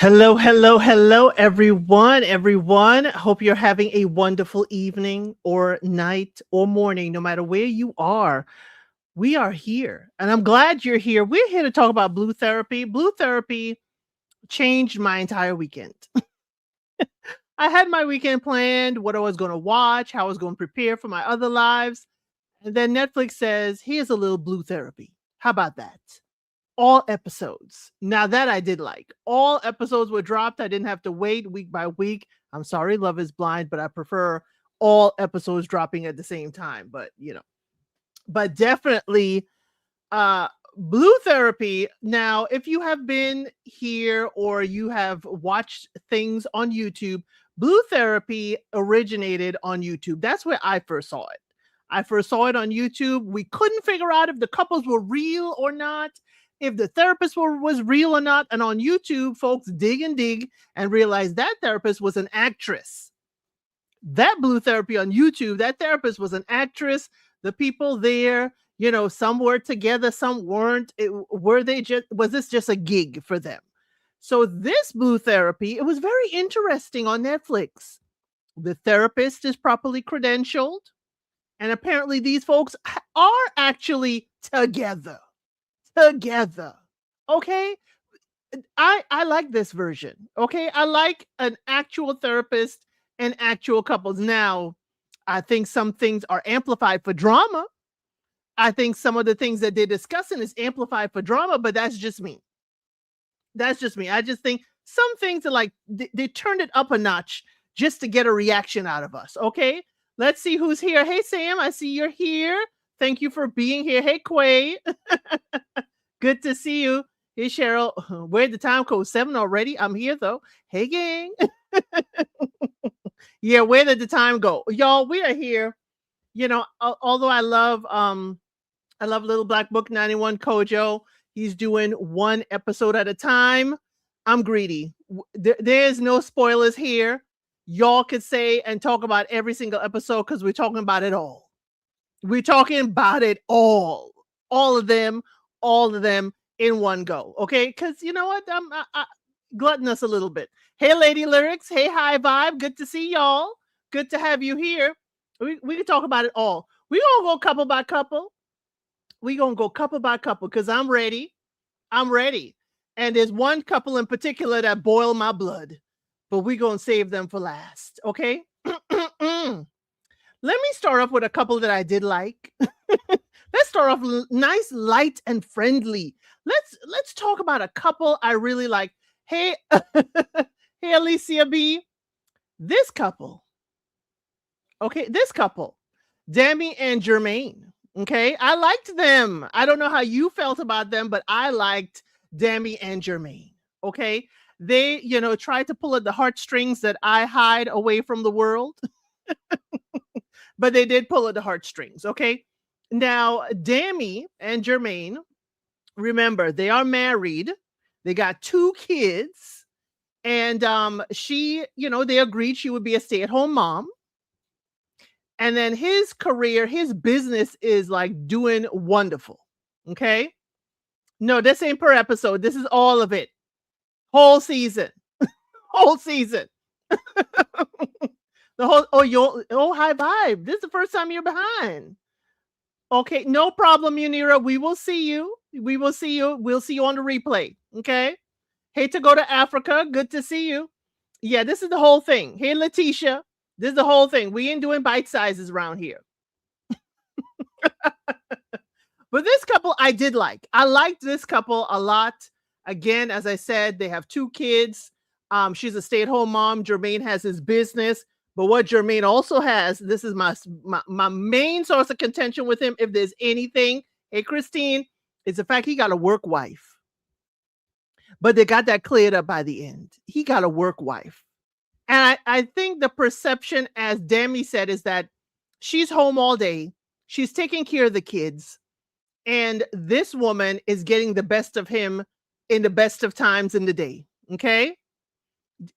Hello, hello, hello, everyone. Everyone, hope you're having a wonderful evening or night or morning, no matter where you are. We are here, and I'm glad you're here. We're here to talk about blue therapy. Blue therapy changed my entire weekend. I had my weekend planned, what I was going to watch, how I was going to prepare for my other lives. And then Netflix says, here's a little blue therapy. How about that? All episodes. Now that I did like. All episodes were dropped. I didn't have to wait week by week. I'm sorry, Love is Blind, but I prefer all episodes dropping at the same time. But definitely blue therapy. Now, if you have been here or you have watched things on YouTube, blue therapy originated on YouTube. That's where I first saw it. I first saw it on YouTube. We couldn't figure out if the couples were real or not, if the therapist was real or not. And on YouTube, folks dig and realize that therapist was an actress. That blue therapy on YouTube, that therapist was an actress. The people there, some were together, some weren't. Was this just a gig for them? So this blue therapy, it was very interesting on Netflix. The therapist is properly credentialed. And apparently these folks are actually together. Okay. I like this version. Okay. I like an actual therapist and actual couples. Now, I think some things are amplified for drama. I think some of the things that they're discussing is amplified for drama, but that's just me. I just think some things are like they turned it up a notch just to get a reaction out of us. Okay. Let's see who's here. Hey, Sam, I see you're here. Thank you for being here. Hey, Quay. Good to see you. Hey, Cheryl. Where'd the time code 7 already? I'm here, though. Hey, gang. Yeah, where did the time go? Y'all, we are here. Although I love Little Black Book 91 Kojo. He's doing one episode at a time. I'm greedy. There's no spoilers here. Y'all could say and talk about every single episode because we're talking about it all. We're talking about it all. All of them in one go. Okay. Because you know what? I'm gluttonous a little bit. Hey, Lady Lyrics. Hey, High Vibe. Good to see y'all. Good to have you here. We can talk about it all. We're going to go couple by couple. We're going to go couple by couple because I'm ready. And there's one couple in particular that boil my blood, but we're going to save them for last. Okay. Let me start off with a couple that I did like. Let's start off nice, light, and friendly. Let's talk about a couple I really like. Hey, hey, Alicia B. This couple. Okay, this couple, Dami and Germaine. Okay, I liked them. I don't know how you felt about them, but I liked Dami and Germaine. Okay, they, tried to pull at the heartstrings that I hide away from the world, but they did pull at the heartstrings. Okay, now Dami and Germaine, remember they are married. They got 2 kids, and she, they agreed she would be a stay-at-home mom. And then his career, his business is like doing wonderful. Okay. No, this ain't per episode. This is all of it. Whole season. Whole season. High vibe. This is the first time you're behind. Okay. No problem, Munira. We will see you. We'll see you on the replay. Okay. Hate to go to Africa. Good to see you. Yeah, this is the whole thing. Hey, Letitia. This is the whole thing. We ain't doing bite sizes around here. But this couple I did like. I liked this couple a lot. Again, as I said, they have 2 kids. She's a stay-at-home mom. Germaine has his business. But what Germaine also has, this is my main source of contention with him, if there's anything, hey, Christine, is the fact he got a work wife. But they got that cleared up by the end. He got a work wife. And I think the perception, as Dami said, is that she's home all day. She's taking care of the kids. And this woman is getting the best of him in the best of times in the day. Okay.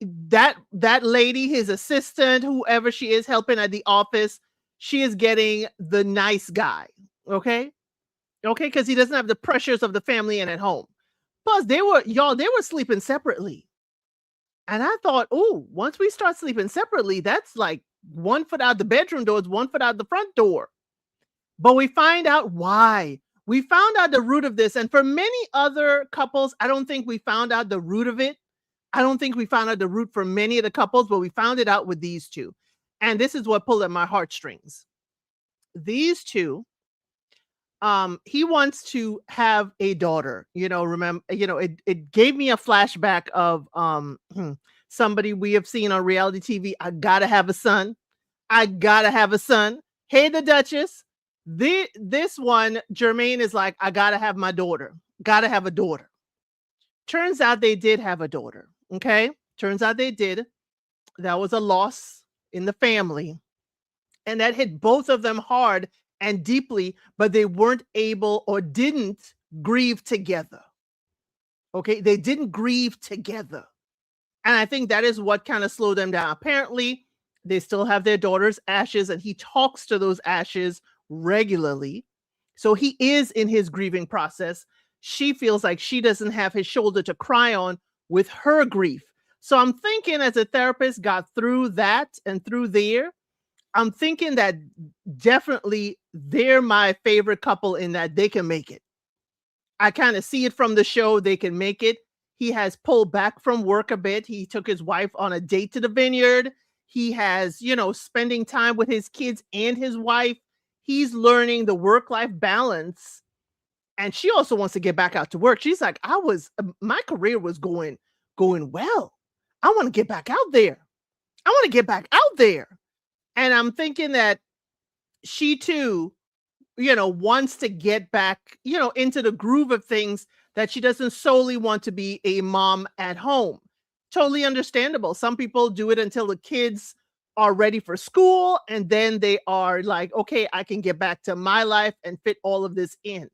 That lady, his assistant, whoever she is helping at the office, she is getting the nice guy. Okay. Okay. Because he doesn't have the pressures of the family and at home. Plus, they were sleeping separately. And I thought, oh, once we start sleeping separately, that's like 1 foot out the bedroom door is 1 foot out the front door. But we find out why. We found out the root of this. And for many other couples, I don't think we found out the root of it. I don't think we found out the root for many of the couples, but we found it out with these two. And this is what pulled at my heartstrings. These two, he wants to have a daughter. Remember, it gave me a flashback of somebody we have seen on reality TV. I gotta have a son. I gotta have a son. Hey, the Duchess. This one, Germaine is like, I gotta have my daughter. Gotta have a daughter. Turns out they did have a daughter. Okay. Turns out they did. That was a loss in the family. And that hit both of them hard and deeply, but they weren't able or didn't grieve together. Okay. They didn't grieve together. And I think that is what kind of slowed them down. Apparently, they still have their daughter's ashes, and he talks to those ashes regularly. So he is in his grieving process. She feels like she doesn't have his shoulder to cry on with her grief. So I'm thinking, as a therapist got through that and through there, I'm thinking that definitely they're my favorite couple in that they can make it. I kind of see it from the show. They can make it. He has pulled back from work a bit. He took his wife on a date to the vineyard. He has, spending time with his kids and his wife. He's learning the work-life balance. And she also wants to get back out to work. She's like, my career was going well. I want to get back out there. I want to get back out there. And I'm thinking that she too, wants to get back, into the groove of things, that she doesn't solely want to be a mom at home. Totally understandable. Some people do it until the kids are ready for school, and then they are like, okay, I can get back to my life and fit all of this in.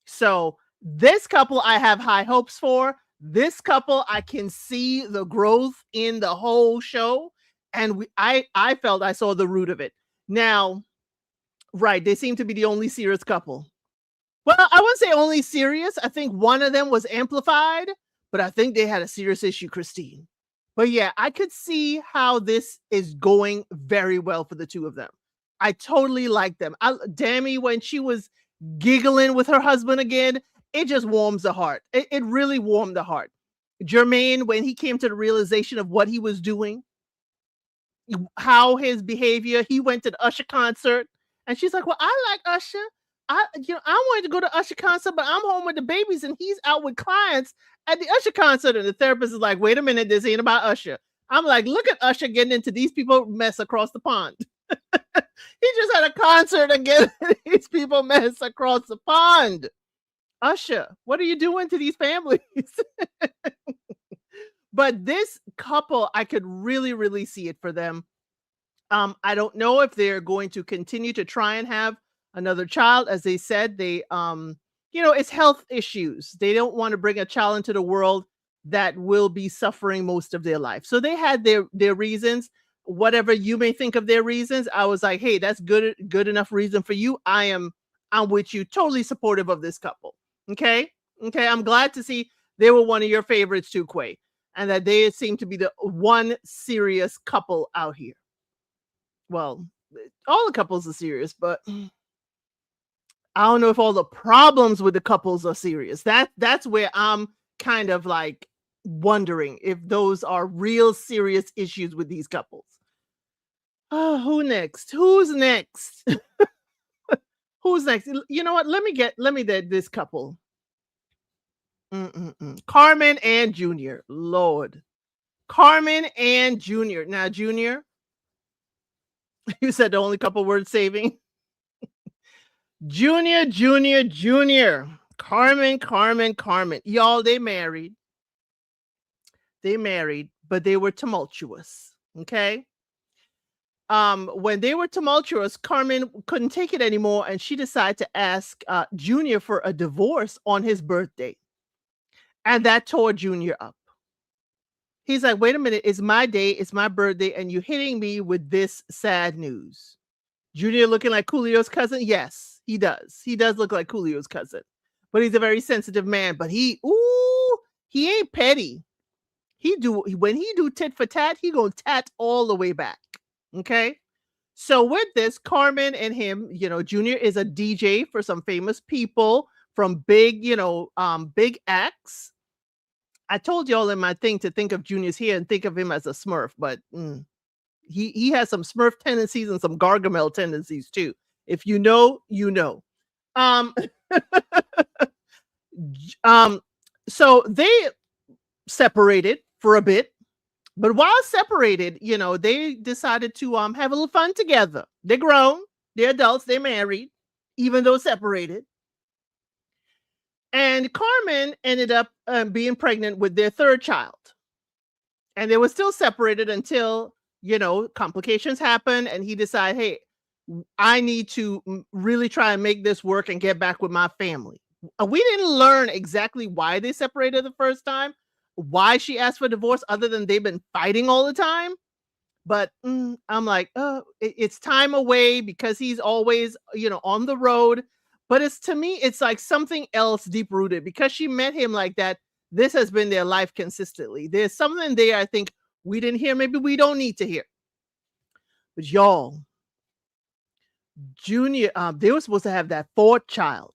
So this couple I have high hopes for. This couple, I can see the growth in the whole show. And I felt I saw the root of it. Now, right, they seem to be the only serious couple. Well, I wouldn't say only serious. I think one of them was amplified, but I think they had a serious issue, Christine. But yeah, I could see how this is going very well for the two of them. I totally like them. Dami, when she was giggling with her husband again, it just warms the heart. It really warmed the heart. Germaine, when he came to the realization of what he was doing, how his behavior, he went to the Usher concert, and she's like, well, I like Usher. I wanted to go to Usher concert, but I'm home with the babies and he's out with clients at the Usher concert. And the therapist is like, wait a minute, this ain't about Usher. I'm like, look at Usher getting into these people mess across the pond. He just had a concert and getting these people mess across the pond. Usher, what are you doing to these families? But this couple, I could really, really see it for them. I don't know if they're going to continue to try and have another child. As they said, they, it's health issues. They don't want to bring a child into the world that will be suffering most of their life. So they had their reasons. Whatever you may think of their reasons, I was like, hey, that's good enough reason for you. I'm with you, totally supportive of this couple. Okay. I'm glad to see they were one of your favorites too, Quay, and that they seem to be the one serious couple out here. Well, all the couples are serious, but I don't know if all the problems with the couples are serious. That's where I'm kind of like wondering if those are real serious issues with these couples. Oh, who next? Who's next? Who's next? You know what? Let me this couple. Carmen and Junior. Lord. Carmen and Junior. Now, Junior, you said the only couple worth saving. Junior. Carmen. Y'all, they married, but they were tumultuous. Okay. When they were tumultuous, Carmen couldn't take it anymore, and she decided to ask Junior for a divorce on his birthday. And that tore Junior up. He's like, wait a minute, it's my day, it's my birthday, and you're hitting me with this sad news. Junior looking like Coolio's cousin? Yes, he does. He does look like Coolio's cousin. But he's a very sensitive man. But he ain't petty. When he do tit for tat, he gonna tat all the way back. Okay. So with this, Carmen and him, Junior is a DJ for some famous people from big, big acts. I told y'all in my thing to think of Junior's here and think of him as a Smurf, but he has some Smurf tendencies and some Gargamel tendencies too. If you know, you know. Um, so they separated for a bit, but while separated, they decided to have a little fun together. They're grown, they're adults, they're married, even though separated. And Carmen ended up being pregnant with their third child. And they were still separated until, complications happened. And he decided, hey, I need to really try and make this work and get back with my family. We didn't learn exactly why they separated the first time, why she asked for divorce, other than they've been fighting all the time. But I'm like, it's time away because he's always, on the road. But to me, it's like something else deep rooted because she met him like that. This has been their life consistently. There's something there I think we didn't hear. Maybe we don't need to hear. But y'all, Junior, they were supposed to have that fourth child.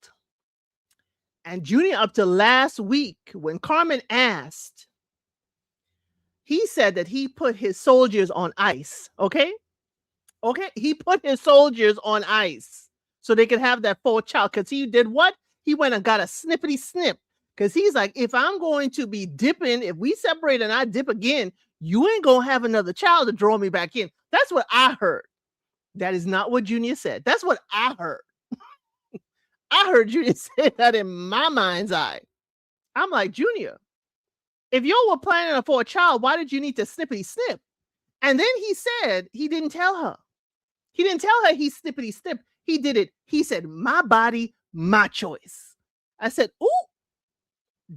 And Junior, up to last week, when Carmen asked, he said that he put his soldiers on ice. Okay. He put his soldiers on ice so they could have that fourth child. Because he did what? He went and got a snippity snip. Because he's like, if I'm going to be dipping, if we separate and I dip again, you ain't going to have another child to draw me back in. That's what I heard. That is not what Junior said. That's what I heard. I heard Junior say that in my mind's eye. I'm like, Junior, if you were planning for a child, why did you need to snippity snip? And then he said he didn't tell her. He didn't tell her he snippity snip. He did it. He said, my body, my choice. I said, ooh,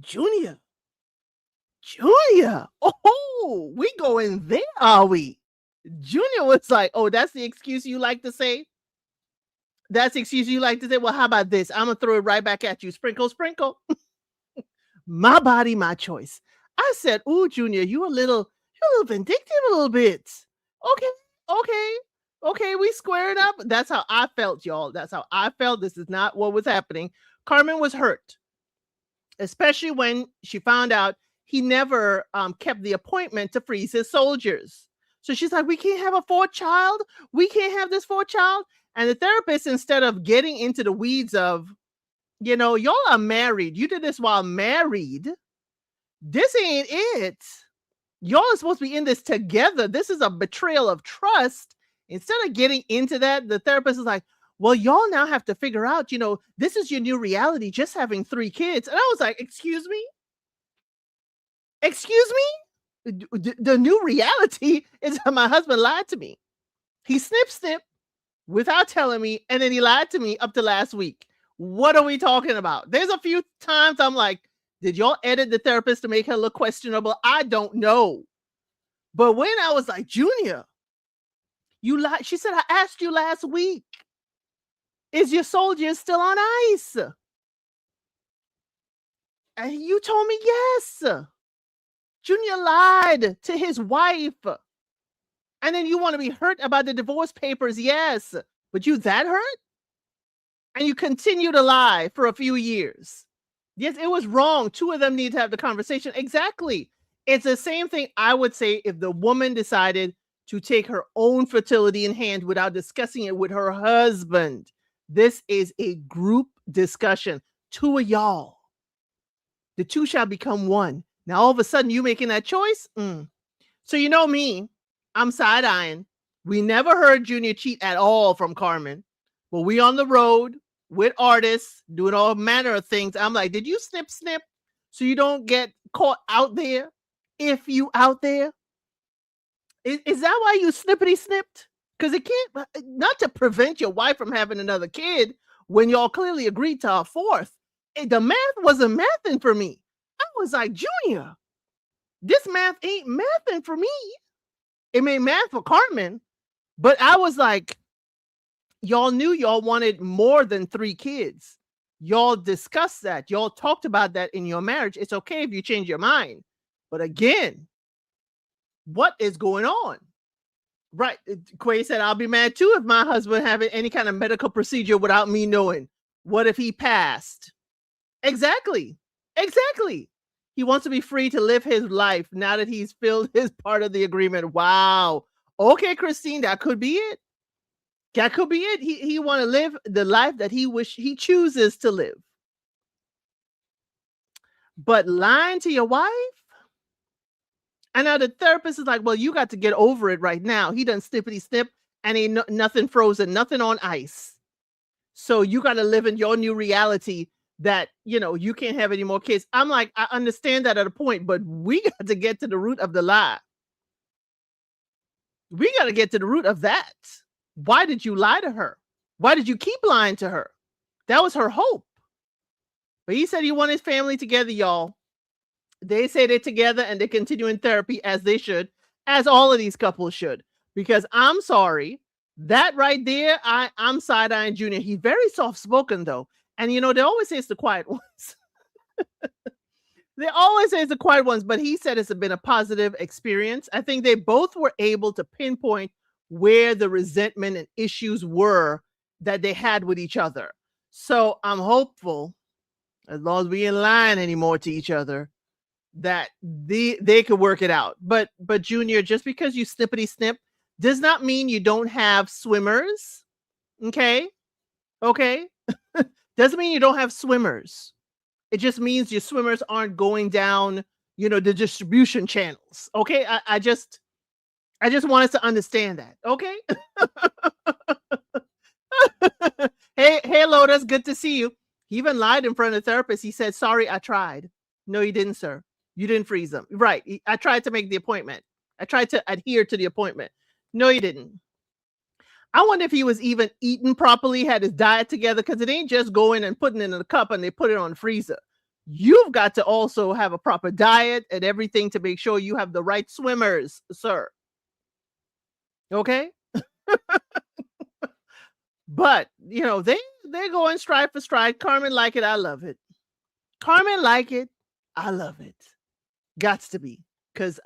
Junior. Oh, we going there, are we? Junior was like, oh, that's the excuse you like to say? That's the excuse you like to say? Well, how about this? I'm going to throw it right back at you. Sprinkle, sprinkle. My body, my choice. I said, ooh, Junior, you're a little vindictive a little bit. Okay, we squared up. That's how I felt, y'all. That's how I felt. This is not what was happening. Carmen was hurt, especially when she found out he never kept the appointment to freeze his soldiers. So she's like, we can't have a fourth child. We can't have this fourth child. And the therapist, instead of getting into the weeds of, y'all are married. You did this while married. This ain't it. Y'all are supposed to be in this together. This is a betrayal of trust. Instead of getting into that, the therapist is like, well, y'all now have to figure out, this is your new reality, just having 3 kids. And I was like, excuse me? The new reality is that my husband lied to me. He snip without telling me, and then he lied to me up to last week. What are we talking about? There's a few times I'm like, did y'all edit the therapist to make her look questionable? I don't know. But when I was like, Junior, you lied. She said, I asked you last week, is your soldier still on ice? And you told me yes. Junior lied to his wife. And then you want to be hurt about the divorce papers? Yes. But you that hurt? And you continue to lie for a few years. Yes, it was wrong. 2 of them need to have the conversation. Exactly. It's the same thing I would say if the woman decided to take her own fertility in hand without discussing it with her husband. This is a group discussion. 2 of y'all. The 2 shall become one. Now, all of a sudden, you making that choice? So you know me. I'm side-eyeing. We never heard Junior cheat at all from Carmen. But we on the road with artists doing all manner of things. I'm like, did you snip so you don't get caught out there? If you out there? Is that why you snippity snipped? Because it can't, not to prevent your wife from having another kid when y'all clearly agreed to a 4th. The math wasn't mathing for me. I was like, Junior, this math ain't mathing for me. It made math for Carmen, but I was like, y'all knew y'all wanted more than 3 kids. Y'all discussed that. Y'all talked about that in your marriage. It's okay if you change your mind. But again, What is going on? Right. Quay said, I'll be mad too if my husband having any kind of medical procedure without me knowing. What if he passed? Exactly. Exactly. He wants to be free to live his life now that he's filled his part of the agreement. Wow. Okay, Christine, that could be it. That could be it. He want to live the life that he chooses to live. But lying to your wife? And now the therapist is like, well, you got to get over it right now. He done snippity snip and ain't nothing frozen, nothing on ice. So you got to live in your new reality that, you can't have any more kids. I'm like, I understand that at a point, but we got to get to the root of the lie. We got to get to the root of that. Why did you lie to her? Why did you keep lying to her? That was her hope. But he said he wanted his family together, y'all. They say they're together and they continue in therapy as they should, as all of these couples should. Because I'm sorry, that right there, I'm side-eyeing Junior. He's very soft-spoken, though. And, they always say it's the quiet ones. They always say it's the quiet ones, but he said it's been a positive experience. I think they both were able to pinpoint where the resentment and issues were that they had with each other. So I'm hopeful, as long as we ain't lying anymore to each other, that they could work it out. But Junior, just because you snippity snip does not mean you don't have swimmers. Okay. Doesn't mean you don't have swimmers. It just means your swimmers aren't going down, the distribution channels. Okay. I just want us to understand that. Okay. Hey, Lotus, good to see you. He even lied in front of the therapist. He said, sorry, I tried. No, you didn't, sir. You didn't freeze them. Right. I tried to make the appointment. I tried to adhere to the appointment. No, you didn't. I wonder if he was even eating properly, had his diet together, because it ain't just going and putting it in a cup and they put it on the freezer. You've got to also have a proper diet and everything to make sure you have the right swimmers, sir. Okay? But, they go in stride for stride. Carmen like it. I love it. Carmen like it. I love it. Gots to be. Because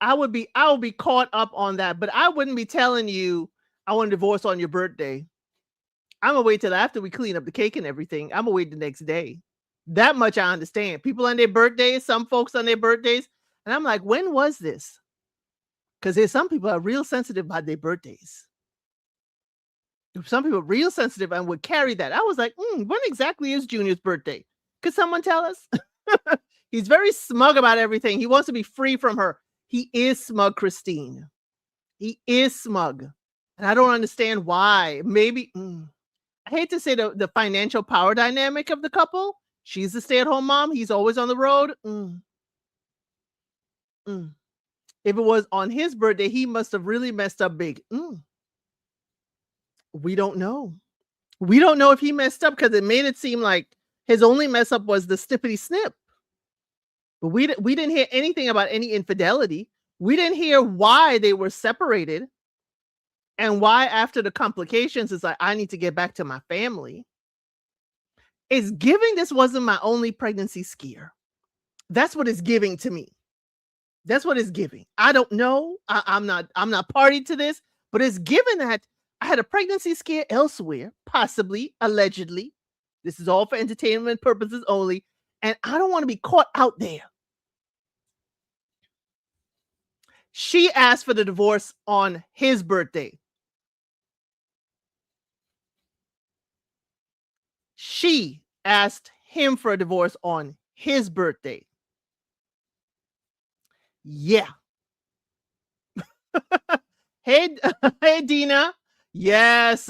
I would be caught up on that, but I wouldn't be telling you I want a divorce on your birthday. I'm gonna wait till after we clean up the cake and everything. I'm gonna wait the next day. That much I understand. People on their birthdays, some folks on their birthdays, and I'm like, when was this? Because there's some people are real sensitive about their birthdays. Some people are real sensitive and would carry that. I was like, when exactly is Junior's birthday? Could someone tell us? He's very smug about everything. He wants to be free from her. He is smug, Christine. He is smug. And I don't understand why. Maybe, I hate to say the financial power dynamic of the couple. She's the stay-at-home mom. He's always on the road. If it was on his birthday, he must have really messed up big. We don't know. We don't know if he messed up because it made it seem like his only mess up was the snippity snip. But we didn't hear anything about any infidelity. We didn't hear why they were separated and why after the complications it's like, I need to get back to my family. It's giving this wasn't my only pregnancy scare. That's what it's giving to me. That's what it's giving. I don't know. I'm not party to this, but it's given that I had a pregnancy scare elsewhere, possibly, allegedly. This is all for entertainment purposes only. And I don't want to be caught out there. She asked for the divorce on his birthday. She asked him for a divorce on his birthday. Yeah. Hey, Dina. Yes.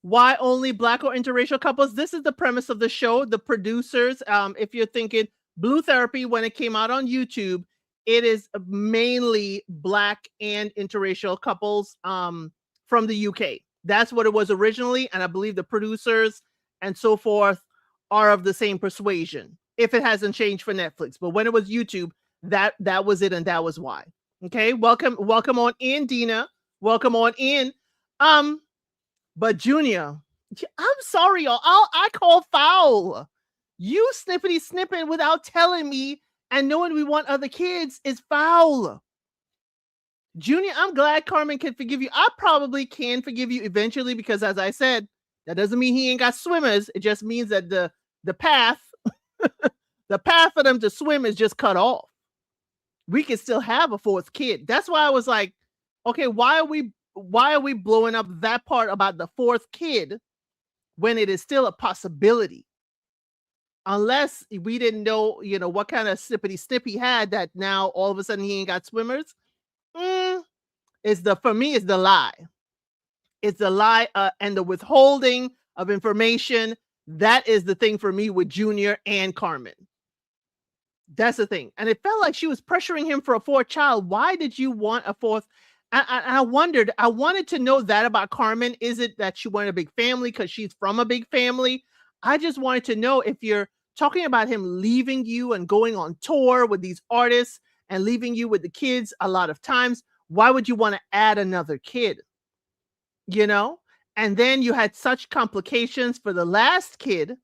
Why only Black or interracial couples? This is the premise of the show. The producers, if you're thinking Blue Therapy, when it came out on YouTube, it is mainly Black and interracial couples from the UK. That's what it was originally. And I believe the producers and so forth are of the same persuasion, if it hasn't changed for Netflix. But when it was YouTube, that was it, and that was why. Okay, welcome on in, Dina. Welcome on in. But Junior, I'm sorry, y'all. I call foul. You snippity snipping without telling me And knowing we want other kids is foul. Junior, I'm glad Carmen can forgive you. I probably can forgive you eventually because, as I said, that doesn't mean he ain't got swimmers. It just means that the path, the path for them to swim is just cut off. We can still have a fourth kid. That's why I was like, okay, why are we blowing up that part about the fourth kid when it is still a possibility? Unless we didn't know, what kind of snippity snip he had that now all of a sudden he ain't got swimmers. For me, it's the lie. It's the lie and the withholding of information. That is the thing for me with Junior and Carmen. That's the thing. And it felt like she was pressuring him for a fourth child. Why did you want a fourth? I wondered, I wanted to know that about Carmen. Is it that she wanted a big family because she's from a big family? I just wanted to know if you're talking about him leaving you and going on tour with these artists and leaving you with the kids a lot of times, why would you want to add another kid? And then you had such complications for the last kid.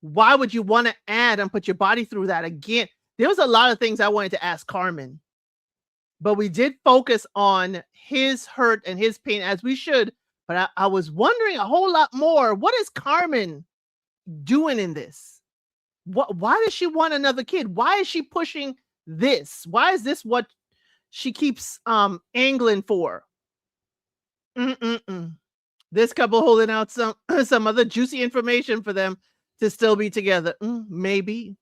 Why would you want to add and put your body through that again? There was a lot of things I wanted to ask Carmen, but we did focus on his hurt and his pain, as we should. But I was wondering a whole lot more. What is Carmen doing in this? Why does she want another kid? Why is she pushing this? Why is this what she keeps angling for? This couple holding out some other juicy information for them to still be together. Maybe.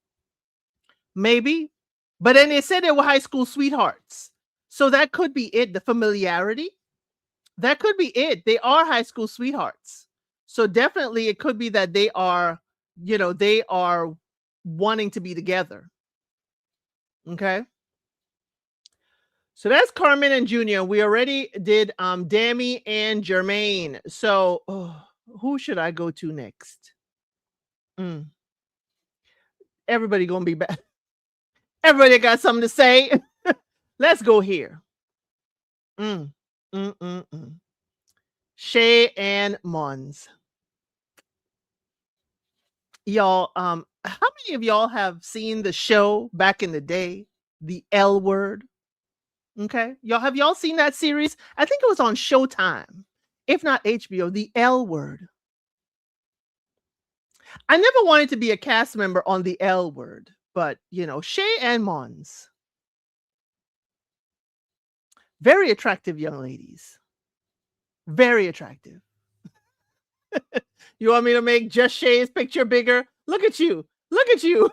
But then they said they were high school sweethearts. So that could be it. The familiarity. That could be it. They are high school sweethearts. So definitely it could be that they are wanting to be together. Okay. So that's Carmen and Junior. We already did Dami and Germaine. So who should I go to next? Everybody gonna be back. Everybody got something to say. Let's go here. Shay and Monz. Y'all, how many of y'all have seen the show back in the day, The L Word? Okay. Have y'all seen that series? I think it was on Showtime, if not HBO, The L Word. I never wanted to be a cast member on The L Word, but Shay and Monz. Very attractive young ladies. Very attractive. You want me to make just Shay's picture bigger? Look at you. Look at you.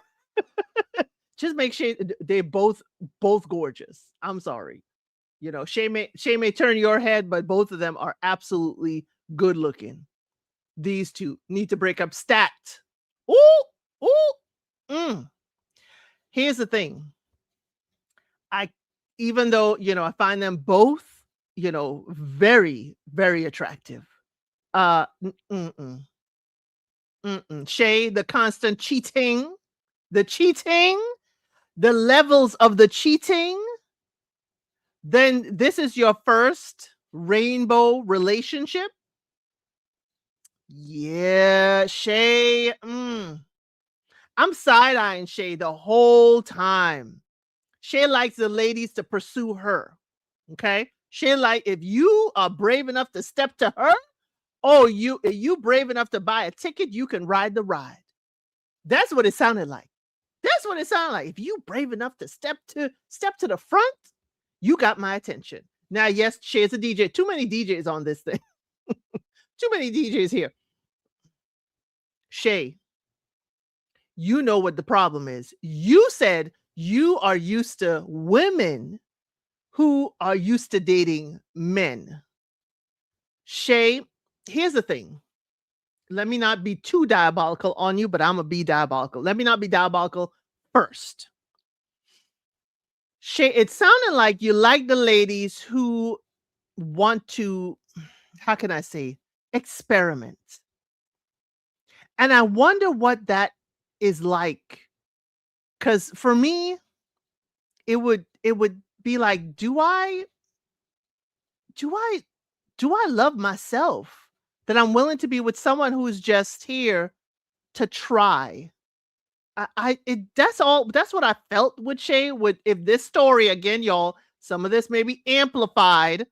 Just make Shay, they both gorgeous. I'm sorry. Shay may turn your head, but both of them are absolutely good looking. These two need to break up stat. Here's the thing. Even though, I find them both, very, very attractive. Shay, the constant cheating, the levels of the cheating. Then this is your first rainbow relationship. Yeah, Shay. I'm side-eyeing Shay the whole time. Shay likes the ladies to pursue her. Okay. Shay if you are brave enough to step to her, you brave enough to buy a ticket, you can ride the ride. That's what it sounded like. That's what it sounded like. If you brave enough to step to the front, you got my attention. Now, yes, Shay's a DJ. Too many DJs on this thing. Too many DJs here. Shay, you know what the problem is. You said you are used to women who are used to dating men. Shay, here's the thing. Let me not be too diabolical on you, but I'm going to be diabolical. Let me not be diabolical first. Shay, it sounded like you like the ladies who want to, how can I say, experiment. And I wonder what that is like. Because for me, it would be like, do I love myself that I'm willing to be with someone who is just here to try? That's what I felt with Shay. With if this story again, y'all, some of this may be amplified.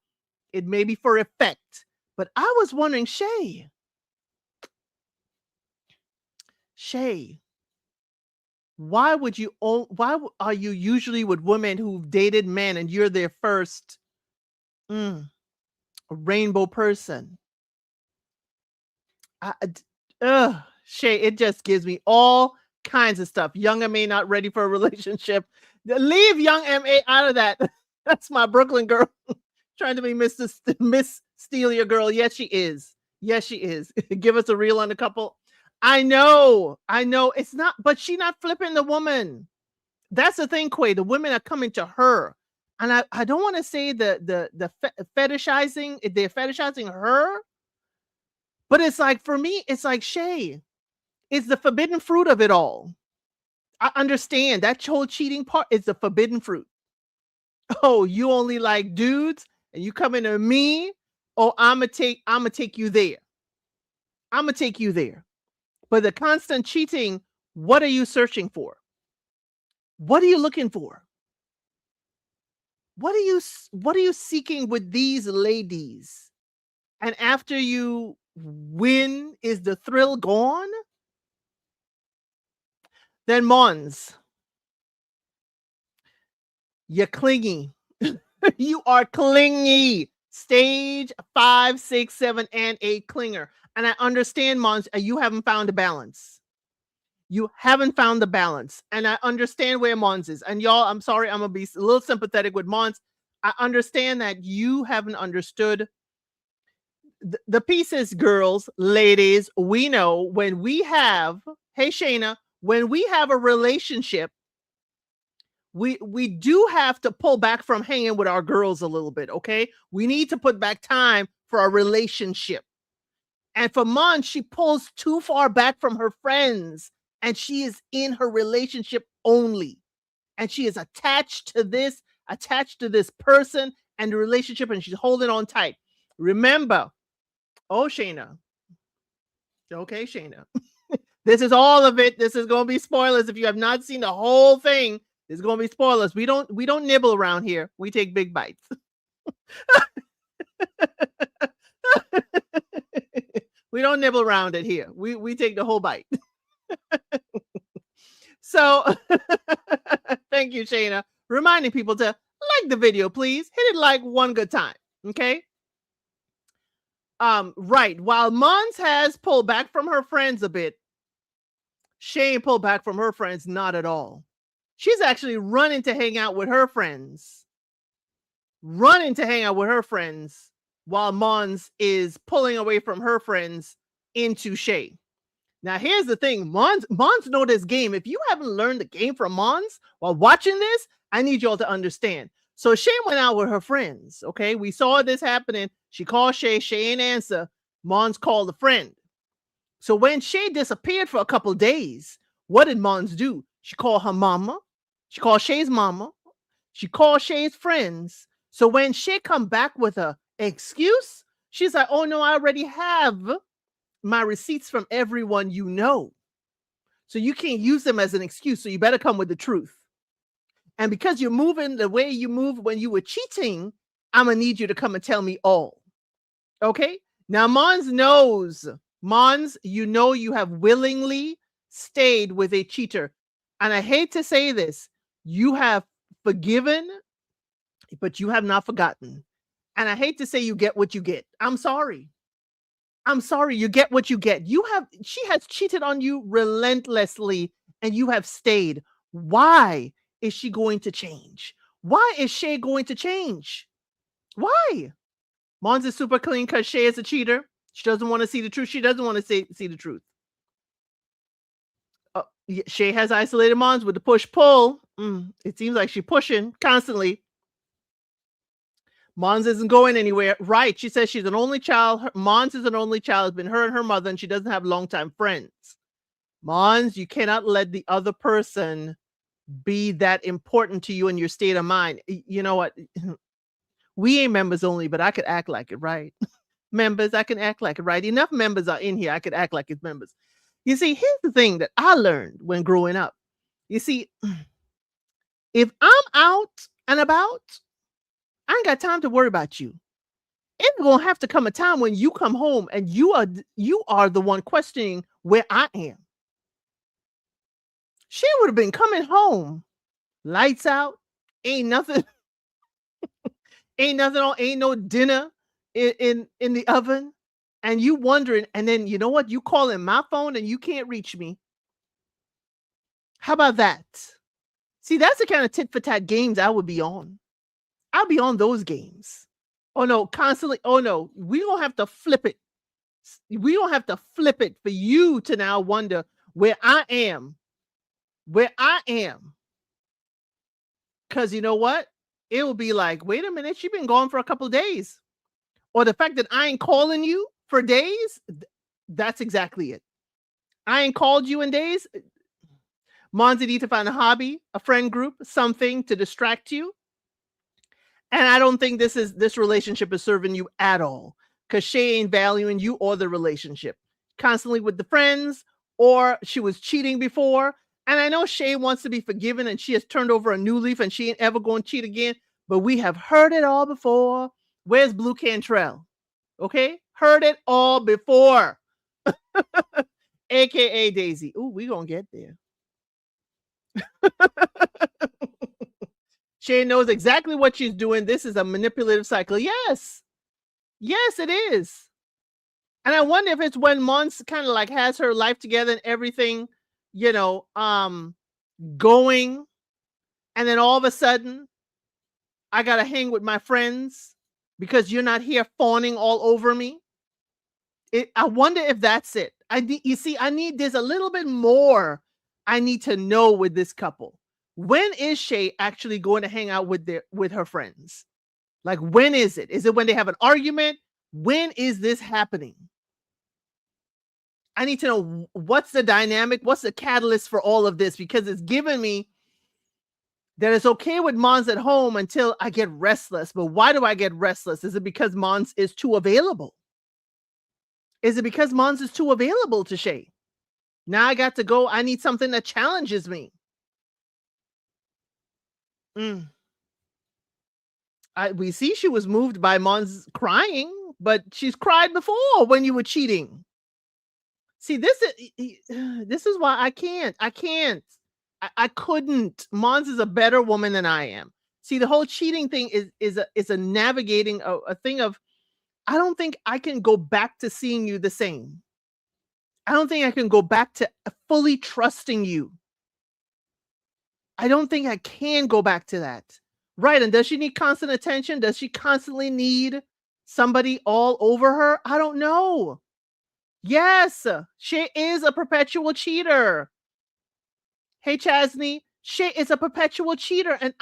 It may be for effect, but I was wondering, Shay, why are you usually with women who've dated men and you're their first rainbow person? Shay, it just gives me all kinds of stuff. Young M.A. not ready for a relationship. Leave young M.A. out of that. That's my Brooklyn girl trying to be Miss Steelia girl. Yes, she is. Yes, she is. Give us a reel on a couple. I know. It's not, but she not flipping the woman. That's the thing, Quay. The women are coming to her. And I don't want to say the fetishizing, they're fetishizing her. But it's like, for me, it's like, Shay, it's the forbidden fruit of it all. I understand that whole cheating part is the forbidden fruit. Oh, you only like dudes and you coming to me? Oh, I'ma take you there. I'ma take you there. But the constant cheating, what are you searching for? What are you looking for? What are you seeking with these ladies? And after you win, is the thrill gone? Then Monz, you're clingy. You are clingy. Stage 5, 6, 7, and 8 clinger. And I understand, Monz, you haven't found a balance. You haven't found the balance. And I understand where Monz is. And y'all, I'm sorry, I'm going to be a little sympathetic with Monz. I understand that you haven't understood the pieces, girls, ladies. We know when we have, hey, Shayna, when we have a relationship, we do have to pull back from hanging with our girls a little bit, okay? We need to put back time for our relationship. And for Monz, she pulls too far back from her friends and she is in her relationship only. And she is attached to this person and the relationship, and she's holding on tight. Remember, oh, Shayna. Okay, Shayna. This is all of it. This is going to be spoilers. If you have not seen the whole thing, there's going to be spoilers. We don't nibble around here. We take big bites. We don't nibble around it here. We take the whole bite. So thank you, Shayna. Reminding people to like the video, please. Hit it like one good time. Okay. Right. While Monz has pulled back from her friends a bit, Shay pulled back from her friends, not at all. She's actually running to hang out with her friends. While Monz is pulling away from her friends into Shay. Now, here's the thing. Monz know this game. If you haven't learned the game from Monz while watching this, I need y'all to understand. So Shay went out with her friends, okay? We saw this happening. She called Shay. Shay ain't answer. Monz called a friend. So when Shay disappeared for a couple days, what did Monz do? She called her mama. She called Shay's mama. She called Shay's friends. So when Shay come back with a excuse, she's like, oh no, I already have my receipts from everyone you know. So you can't use them as an excuse. So you better come with the truth. And because you're moving the way you moved when you were cheating, I'm going to need you to come and tell me all. Okay? Now, Monz knows. Monz, you know you have willingly stayed with a cheater. And I hate to say this. You have forgiven, but you have not forgotten. And I hate to say you get what you get. I'm sorry. You get what you get. She has cheated on you relentlessly and you have stayed. Why is she going to change? Why is Shay going to change? Why? Monz is super clean because Shay is a cheater. She doesn't want to see the truth. She doesn't want to see the truth. Shay has isolated Monz with the push-pull. It seems like she's pushing constantly. Monz isn't going anywhere. Right. She says she's an only child. Monz is an only child. It's been her and her mother, and she doesn't have longtime friends. Monz, you cannot let the other person be that important to you in your state of mind. You know what? We ain't members only, but I could act like it, right? Members, I can act like it, right? Enough members are in here. I could act like it's members. You see, here's the thing that I learned when growing up. You see, if I'm out and about, I ain't got time to worry about you. It's gonna have to come a time when you come home and you are the one questioning where I am. She would have been coming home, lights out, ain't nothing, ain't nothing on, ain't no dinner in the oven, and you wondering, and then you know what? You calling my phone and you can't reach me. How about that? See, that's the kind of tit for tat games I would be on. I'll be on those games. Oh no, constantly. Oh no, we don't have to flip it. We don't have to flip it for you to now wonder where I am. Where I am. Because you know what? It will be like, wait a minute, she been gone for a couple of days. Or the fact that I ain't calling you for days, that's exactly it. I ain't called you in days. Monzi need to find a hobby, a friend group, something to distract you. And I don't think this relationship is serving you at all. Because Shay ain't valuing you or the relationship. Constantly with the friends, or she was cheating before. And I know Shay wants to be forgiven and she has turned over a new leaf and she ain't ever going to cheat again. But we have heard it all before. Where's Blue Cantrell? Okay? Heard it all before. AKA Daisy. Ooh, we gonna get there. Shay knows exactly what she's doing. This is a manipulative cycle. Yes. Yes, it is. And I wonder if it's when Monz kind of like has her life together and everything, you know, going. And then all of a sudden, I got to hang with my friends because you're not here fawning all over me. I wonder if that's it. You see, I need, there's a little bit more I need to know with this couple. When is Shay actually going to hang out with her friends? Like, when is it? Is it when they have an argument? When is this happening? I need to know what's the dynamic, what's the catalyst for all of this, because it's given me that it's okay with Monz at home until I get restless. But why do I get restless? Is it because Monz is too available? Is it because Monz is too available to Shay? Now I got to go. I need something that challenges me. We see she was moved by Monz crying, but she's cried before when you were cheating. See, this is why I can't. I couldn't. Monz is a better woman than I am. See, the whole cheating thing is a navigating a thing of, I don't think I can go back to seeing you the same. I don't think I can go back to fully trusting you. I don't think I can go back to that. Right. And does she need constant attention? Does she constantly need somebody all over her? I don't know. Yes, she is a perpetual cheater. Hey, Chasney, she is a perpetual cheater. And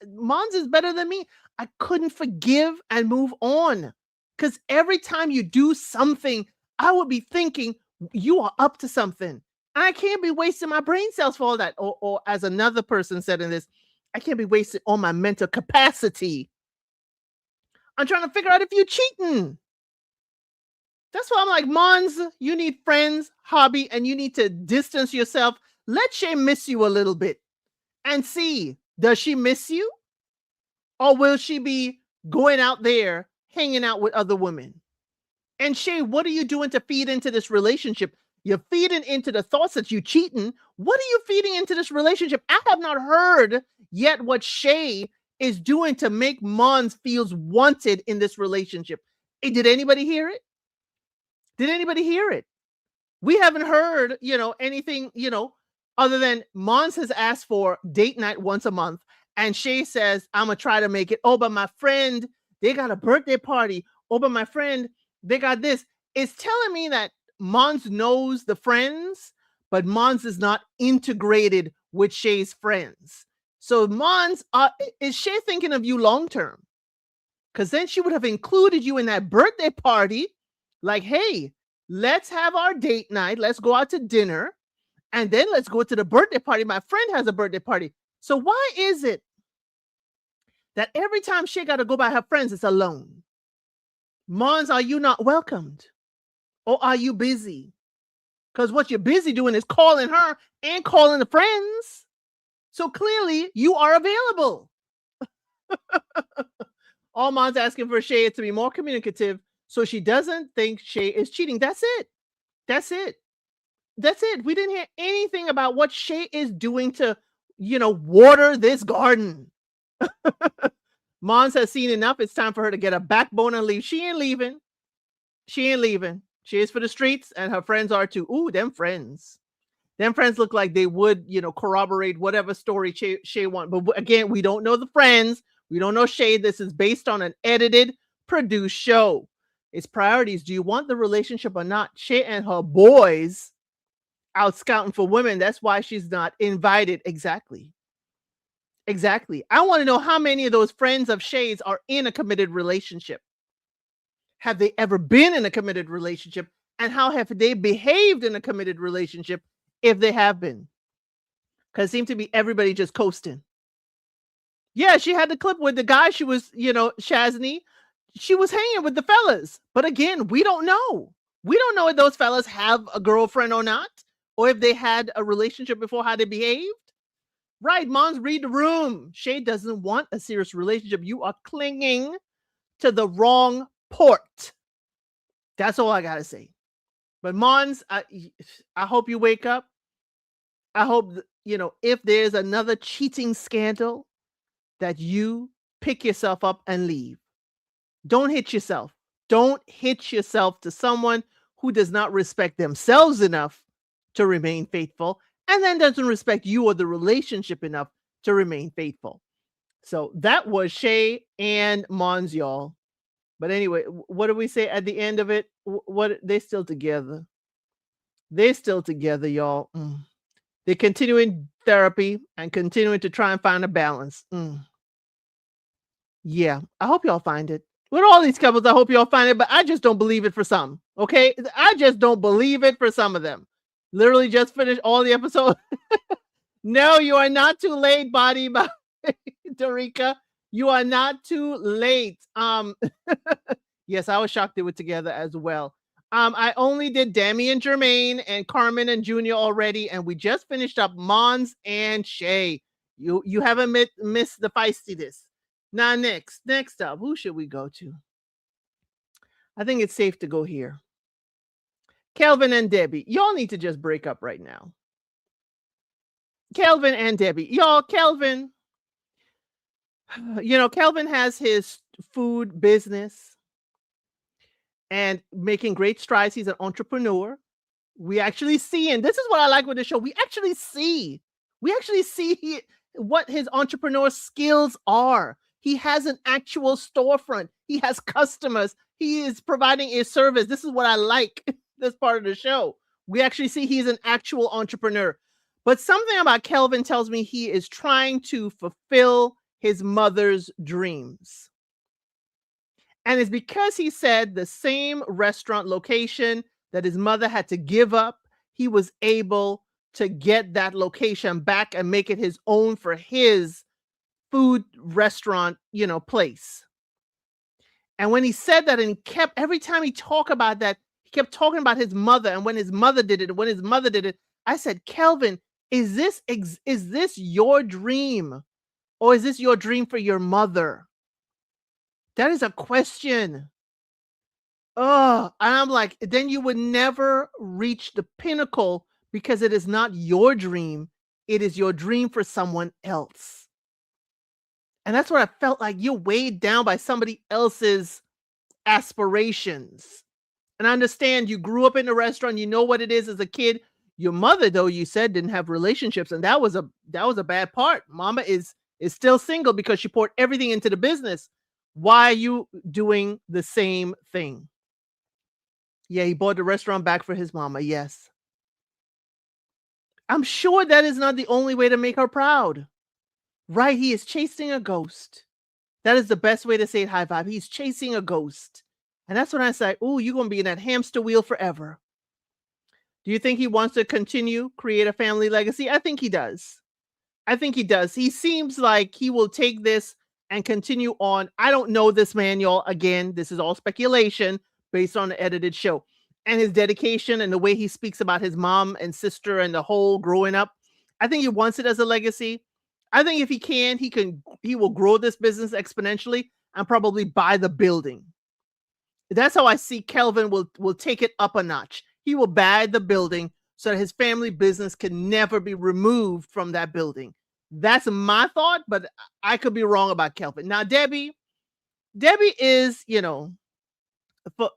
Monz is better than me. I couldn't forgive and move on. Because every time you do something, I would be thinking you are up to something. I can't be wasting my brain cells for all that. Or as another person said in this, I can't be wasting all my mental capacity. I'm trying to figure out if you're cheating. That's why I'm like, Monz, you need friends, hobby, and you need to distance yourself. Let Shay miss you a little bit and see, does she miss you? Or will she be going out there, hanging out with other women? And Shay, what are you doing to feed into this relationship? You're feeding into the thoughts that you're cheating. What are you feeding into this relationship? I have not heard yet what Shay is doing to make Monz feels wanted in this relationship. Hey, did anybody hear it? Did anybody hear it? We haven't heard, anything, other than Monz has asked for date night once a month. And Shay says, I'm going to try to make it. Oh, but my friend, they got a birthday party. Oh, but my friend, they got this. It's telling me that Monz knows the friends, but Monz is not integrated with Shay's friends. So Monz, is Shay thinking of you long-term? Because then she would have included you in that birthday party. Like, hey, let's have our date night. Let's go out to dinner. And then let's go to the birthday party. My friend has a birthday party. So why is it that every time Shay got to go by her friends, it's alone? Monz, are you not welcomed? Or are you busy? Because what you're busy doing is calling her and calling the friends. So clearly you are available. All Monz asking for Shay to be more communicative so she doesn't think Shay is cheating. That's it. That's it. That's it. We didn't hear anything about what Shay is doing to, water this garden. Monz has seen enough. It's time for her to get a backbone and leave. She ain't leaving. She ain't leaving. She is for the streets, and her friends are too. Ooh, them friends. Them friends look like they would, corroborate whatever story Shay wants. But again, we don't know the friends. We don't know Shay. This is based on an edited, produced show. Its priorities. Do you want the relationship or not? Shay and her boys out scouting for women. That's why she's not invited. Exactly. I want to know how many of those friends of Shay's are in a committed relationship. Have they ever been in a committed relationship? And how have they behaved in a committed relationship if they have been? Because it seemed to be everybody just coasting. Yeah, she had the clip with the guy she was, Shazni. She was hanging with the fellas. But again, we don't know. We don't know if those fellas have a girlfriend or not, or if they had a relationship before, how they behaved. Right, Monz, read the room. Shay doesn't want a serious relationship. You are clinging to the wrong port. That's all I got to say. But Monz, I hope you wake up. I hope, if there's another cheating scandal, that you pick yourself up and leave. Don't hit yourself. Don't hit yourself to someone who does not respect themselves enough to remain faithful, and then doesn't respect you or the relationship enough to remain faithful. So that was Shay and Monz, y'all. But anyway, what do we say at the end of it? What they're still together. They're still together, y'all. They're continuing therapy and continuing to try and find a balance. Yeah, I hope y'all find it. With all these couples, I hope y'all find it, but I just don't believe it for some. Okay, I just don't believe it for some of them. Literally just finished all the episodes. No, you are not too late, body by Darika. You are not too late. Yes, I was shocked they were together as well. I only did Dami and Germaine and Carmen and Junior already, and we just finished up Monz and Shay. You haven't missed the feistiness. Now next up, who should we go to? I think it's safe to go here. Kelvin and Debbie. Y'all need to just break up right now. Kelvin and Debbie. Y'all, Kelvin, Kelvin has his food business and making great strides. He's an entrepreneur. We actually see, and this is what I like with the show. We actually see what his entrepreneur skills are. He has an actual storefront. He has customers. He is providing a service. This is what I like. This part of the show. We actually see he's an actual entrepreneur. But something about Kelvin tells me he is trying to fulfill his mother's dreams. And it's because he said the same restaurant location that his mother had to give up, he was able to get that location back and make it his own for his food restaurant, place. And when he said that, and he kept, every time he talked about that, he kept talking about his mother and when his mother did it, I said, Kelvin, is this your dream? Or is this your dream for your mother? That is a question. Oh, and I'm like, then you would never reach the pinnacle because it is not your dream. It is your dream for someone else. And that's what I felt like. You're weighed down by somebody else's aspirations. And I understand you grew up in a restaurant. You know what it is as a kid. Your mother, though, you said didn't have relationships. And that was a bad part. Mama is still single because she poured everything into the business. Why are you doing the same thing? Yeah, he bought the restaurant back for his mama. Yes. I'm sure that is not the only way to make her proud. Right? He is chasing a ghost. That is the best way to say it, high vibe. He's chasing a ghost. And that's when I say, oh, you're going to be in that hamster wheel forever. Do you think he wants to continue, create a family legacy? I think he does. He seems like he will take this and continue on. I don't know this man, y'all. Again, this is all speculation based on the edited show. and his dedication and the way he speaks about his mom and sister and the whole growing up. I think he wants it as a legacy. I think if he will grow this business exponentially and probably buy the building. That's how I see Kelvin will take it up a notch. He will buy the building so that his family business can never be removed from that building. That's my thought, but I could be wrong about Kelvin. Now, Debbie is,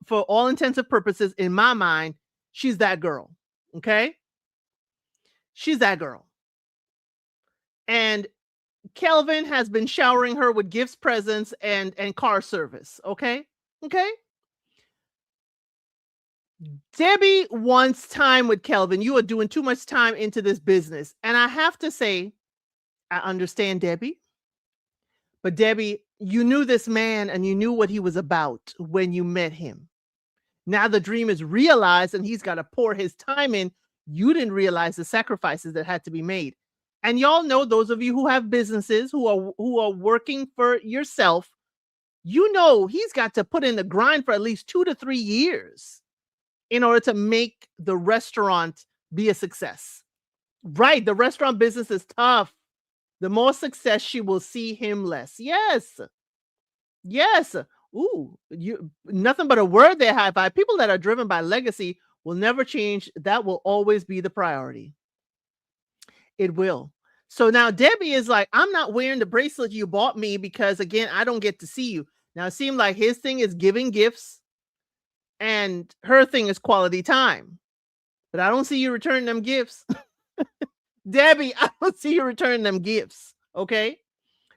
for all intents and purposes, in my mind, she's that girl. Okay? She's that girl. And Kelvin has been showering her with gifts, presents, and car service. Okay? Okay? Debbie wants time with Kelvin. You are doing too much time into this business. And I have to say, I understand Debbie. But Debbie, you knew this man and you knew what he was about when you met him. Now the dream is realized and he's got to pour his time in. You didn't realize the sacrifices that had to be made. And y'all know, those of you who have businesses, who are working for yourself, you know he's got to put in the grind for at least 2 to 3 years in order to make the restaurant be a success. Right, the restaurant business is tough. The more success she will see, him less. Yes. Yes. Ooh, nothing but a word there, high five. People that are driven by legacy will never change. That will always be the priority. It will. So now Debbie is like, I'm not wearing the bracelet you bought me because, again, I don't get to see you. Now it seemed like his thing is giving gifts and her thing is quality time. But I don't see you returning them gifts. Debbie, I don't see you returning them gifts. Okay?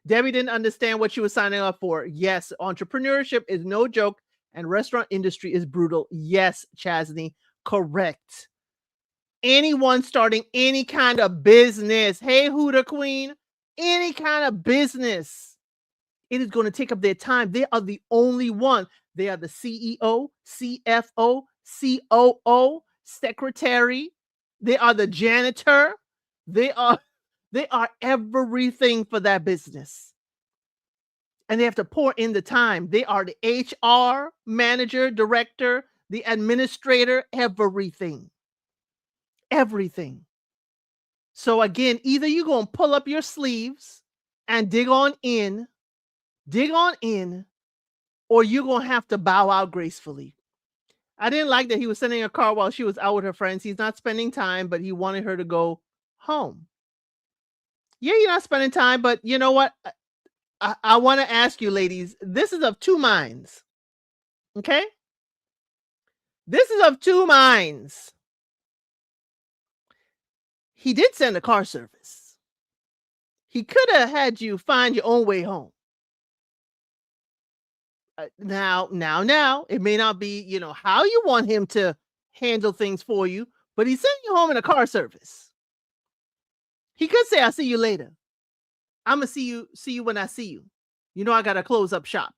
Debbie didn't understand what she was signing up for. Yes, entrepreneurship is no joke and restaurant industry is brutal. Yes, Chasney, correct. Anyone starting any kind of business, hey, Hooter Queen, any kind of business, it is going to take up their time. They are the only one. They are the CEO, CFO, COO, secretary. They are the janitor. They are everything for that business. And they have to pour in the time. They are the HR manager, director, the administrator, everything. Everything. So again, either you're going to pull up your sleeves and dig on in, or you're going to have to bow out gracefully. I didn't like that he was sending a car while she was out with her friends. He's not spending time, but he wanted her to go home. Yeah, you're not spending time, but you know what? I want to ask you, ladies, this is of two minds. Okay? This is of two minds. He did send a car service. He could have had you find your own way home. Now, it may not be, how you want him to handle things for you, but he sent you home in a car service. He could say, I'll see you later. I'm going to see you when I see you. You know, I got to close up shop.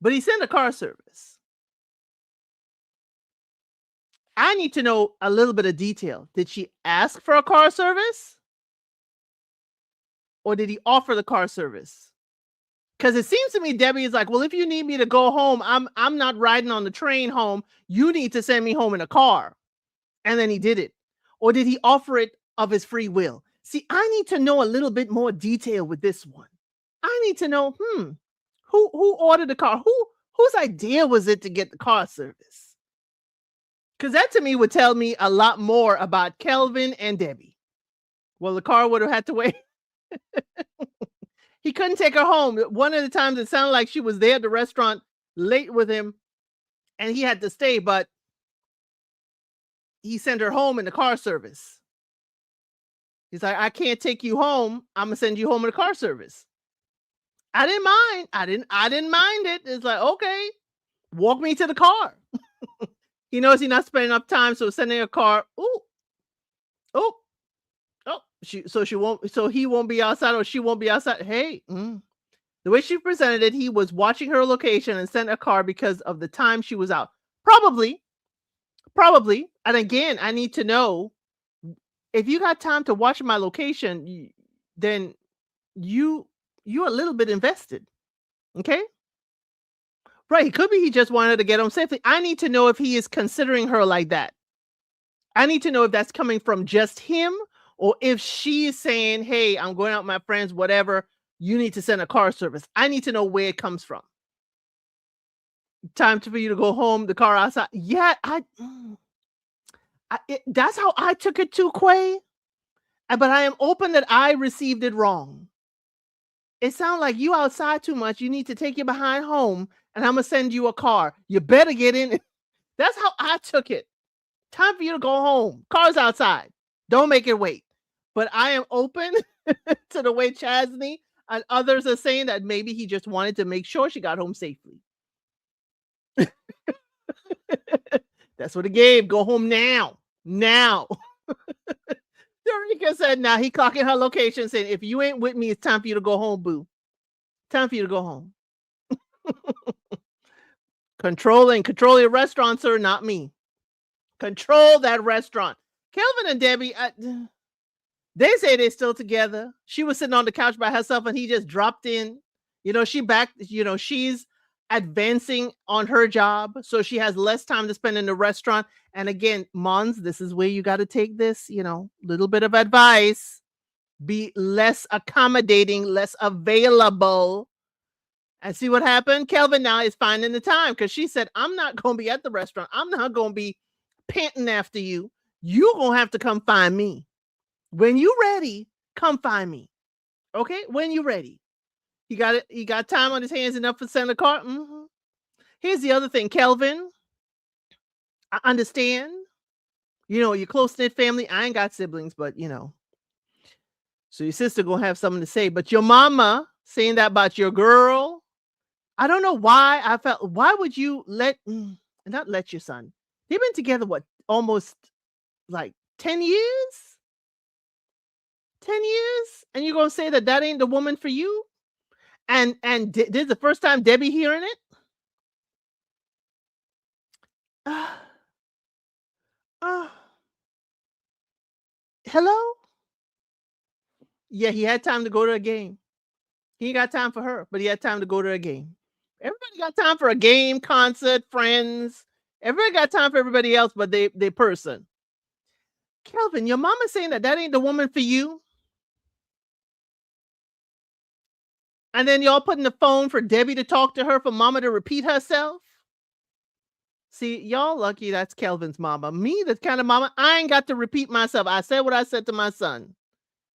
But he sent a car service. I need to know a little bit of detail. Did she ask for a car service? Or did he offer the car service? Because it seems to me Debbie is like, well, if you need me to go home, I'm not riding on the train home. You need to send me home in a car. And then he did it. Or did he offer it of his free will? See, I need to know a little bit more detail with this one. I need to know, who ordered the car? Whose idea was it to get the car service? Because that to me would tell me a lot more about Kelvin and Debbie. Well, the car would have had to wait. He couldn't take her home. One of the times it sounded like she was there at the restaurant late with him and he had to stay, but he sent her home in the car service. He's like, I can't take you home. I'm going to send you home in the car service. I didn't mind. I didn't mind it. It's like, okay, walk me to the car. He knows he's not spending enough time, so sending a car. So he won't be outside or she won't be outside. Hey, the way she presented it, he was watching her location and sent a car because of the time she was out. Probably. And again, I need to know if you got time to watch my location, then you're a little bit invested. Okay. Right. It could be he just wanted to get home safely. I need to know if he is considering her like that. I need to know if that's coming from just him or if she is saying, hey, I'm going out with my friends, whatever. You need to send a car service. I need to know where it comes from. Time for you to go home, the car outside. Yeah, that's how I took it too, Quay. But I am open that I received it wrong. It sounds like you outside too much. You need to take your behind home and I'm going to send you a car. You better get in. That's how I took it. Time for you to go home. Car's outside. Don't make it wait. But I am open to the way Chasney and others are saying that maybe he just wanted to make sure she got home safely. That's what it gave. Go home now. Now. Dorica said, now he clocking her location saying, if you ain't with me, it's time for you to go home, boo. Time for you to go home. Control your restaurant, sir, not me. Control that restaurant. Kelvin and Debbie, they say they're still together. She was sitting on the couch by herself and he just dropped in. She's advancing on her job. So she has less time to spend in the restaurant. And again, Monz, this is where you got to take this, little bit of advice. Be less accommodating, less available. And see what happened? Kelvin now is finding the time because she said, I'm not going to be at the restaurant. I'm not going to be panting after you. You're going to have to come find me. When you ready, come find me. Okay? When you ready. He got time on his hands enough to send a car. Mm-hmm. Here's the other thing, Kelvin. I understand. Your close-knit family. I ain't got siblings, but So your sister gonna have something to say. But your mama saying that about your girl. I don't know why I felt. Why would you not let your son? They've been together, what, almost like 10 years? 10 years? And you're going to say that ain't the woman for you? And this is the first time Debbie hearing it? Hello? Yeah, he had time to go to a game. He ain't got time for her, but he had time to go to a game. Everybody got time for a game, concert, friends. Everybody got time for everybody else, but they person. Kelvin, your mama saying that ain't the woman for you? And then y'all putting the phone for Debbie to talk to her, for mama to repeat herself? See, y'all lucky that's Kelvin's mama. Me, the kind of mama, I ain't got to repeat myself. I said what I said to my son.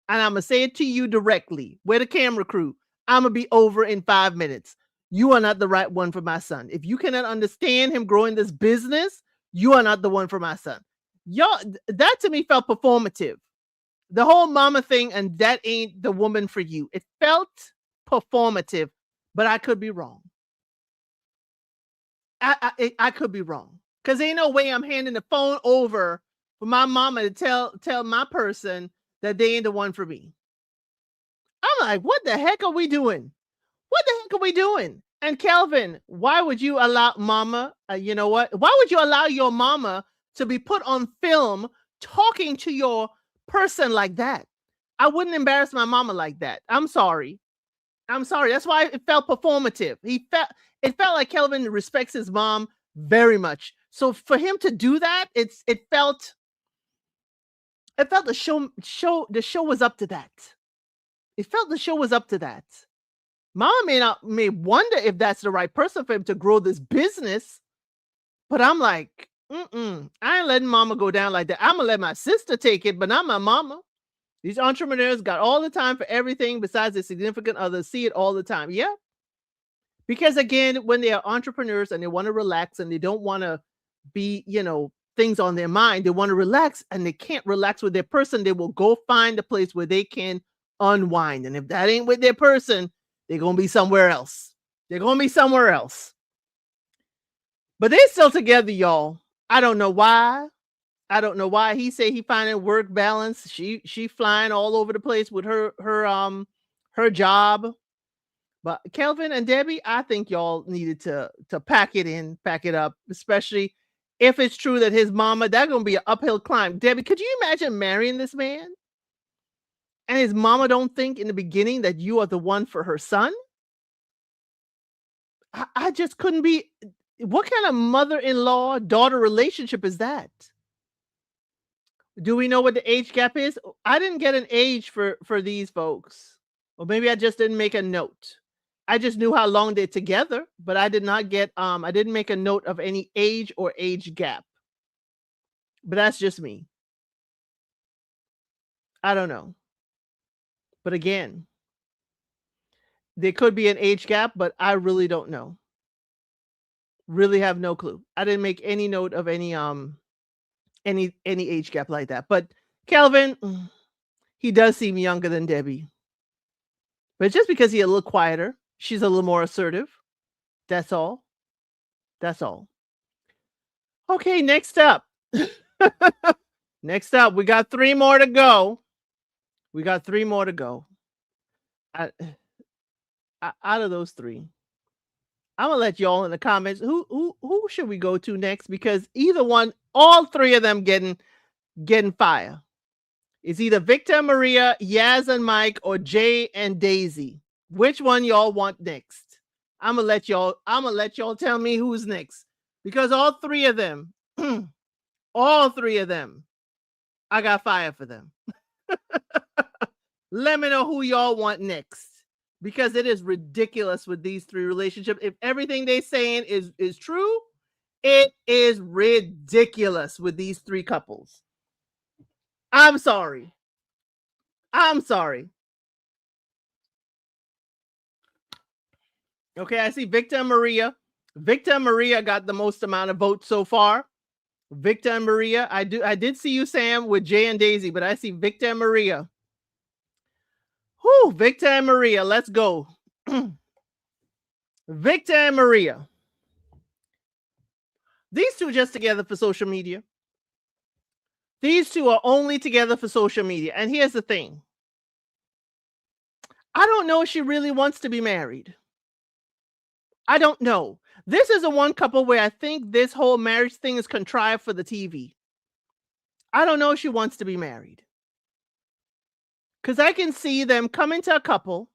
And I'm going to say it to you directly. Where the camera crew? I'm going to be over in 5 minutes. You are not the right one for my son. If you cannot understand him growing this business, you are not the one for my son. Y'all, that to me felt performative. The whole mama thing, and that ain't the woman for you. It felt performative, but I could be wrong. I could be wrong, because ain't no way I'm handing the phone over for my mama to tell my person that they ain't the one for me. I'm like, what the heck are we doing? What the heck are we doing? And Kelvin, why would you allow mama? You know what? Why would you allow your mama to be put on film talking to your person like that? I wouldn't embarrass my mama like that. I'm sorry. That's why it felt performative. It felt like Kelvin respects his mom very much. So for him to do that, it felt the show was up to that. It felt the show was up to that. Mama may wonder if that's the right person for him to grow this business, but I'm like, I ain't letting mama go down like that. I'm gonna let my sister take it, but not my mama. These entrepreneurs got all the time for everything besides their significant others. See it all the time. Yeah. Because again, when they are entrepreneurs and they want to relax and they don't want to be, things on their mind, they want to relax and they can't relax with their person. They will go find a place where they can unwind. And if that ain't with their person, they're going to be somewhere else. But they're still together, y'all. I don't know why. He say he finding work balance. She flying all over the place with her job. But Kelvin and Debbie, I think y'all needed to pack it up, especially if it's true that his mama, that's going to be an uphill climb. Debbie, could you imagine marrying this man? And his mama don't think in the beginning that you are the one for her son? I just couldn't be. What kind of mother-in-law daughter relationship is that? Do we know what the age gap is? I didn't get an age for these folks. Or maybe I just didn't make a note. I just knew how long they're together, but I did not get I didn't make a note of any age or age gap. But that's just me. I don't know. But again, there could be an age gap, but I really don't know. Really have no clue. I didn't make any note of any age gap like that. But Kelvin, he does seem younger than Debbie. But just because he's a little quieter, she's a little more assertive. That's all. That's all. Okay, next up. Next up, we got 3 more to go. We got 3 more to go. Out of those 3, I'm gonna let y'all in the comments who should we go to next, because either one, all 3 of them getting fire. It's either Victor and Maria, Yas and Mike, or Jay and Daisy. Which one y'all want next? I'm gonna let y'all tell me who's next, because all 3 of them, all 3 of them, I got fire for them. Let me know who y'all want next, because it is ridiculous with these 3 relationships. If everything they saying is true, it is ridiculous with these 3 couples. I'm sorry. I'm sorry. Okay, I see Victor and Maria. Victor and Maria got the most amount of votes so far. Victor and Maria. I did see you, Sam, with Jay and Daisy, but I see Victor and Maria. Whoo, Victor and Maria, let's go. Victor and Maria. These 2 just together for social media. These 2 are only together for social media. And here's the thing. I don't know if she really wants to be married. I don't know. This is a one couple where I think this whole marriage thing is contrived for the TV. I don't know if she wants to be married. Because I can see them coming to a couple.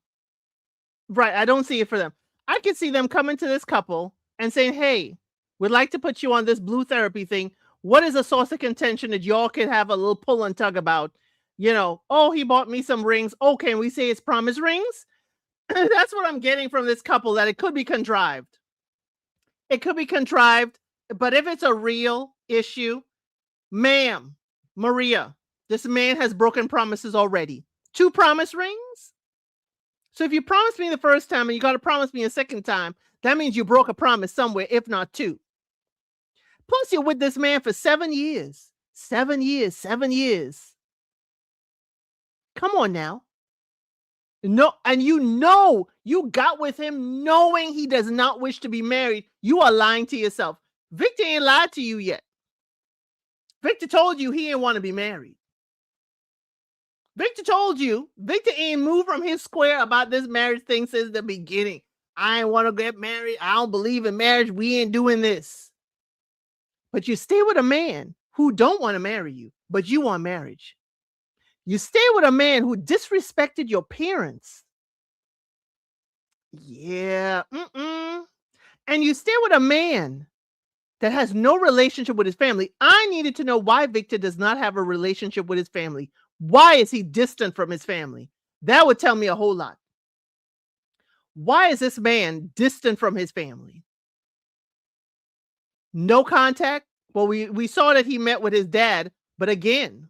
Right, I don't see it for them. I can see them coming to this couple and saying, hey, we'd like to put you on this blue therapy thing. What is a source of contention that y'all can have a little pull and tug about? You know, oh, he bought me some rings. Oh, can we say it's promise rings? That's what I'm getting from this couple, that it could be contrived. It could be contrived, but if it's a real issue, ma'am, Maria, this man has broken promises already. 2 promise rings? So if you promised me the first time and you got to promise me a second time, that means you broke a promise somewhere, if not 2. Plus, you're with this man for 7 years. 7 years, 7 years. Come on now. No, and you got with him knowing he does not wish to be married. You are lying to yourself. Victor ain't lied to you yet. Victor told you he didn't want to be married. Victor told you. Victor ain't moved from his square about this marriage thing since the beginning. I ain't want to get married. I don't believe in marriage. We ain't doing this. But you stay with a man who don't want to marry you, but you want marriage. You stay with a man who disrespected your parents. Yeah. And you stay with a man that has no relationship with his family. I needed to know why Victor does not have a relationship with his family. Why is he distant from his family? That would tell me a whole lot. Why is this man distant from his family? No contact? Well, we saw that he met with his dad, but again,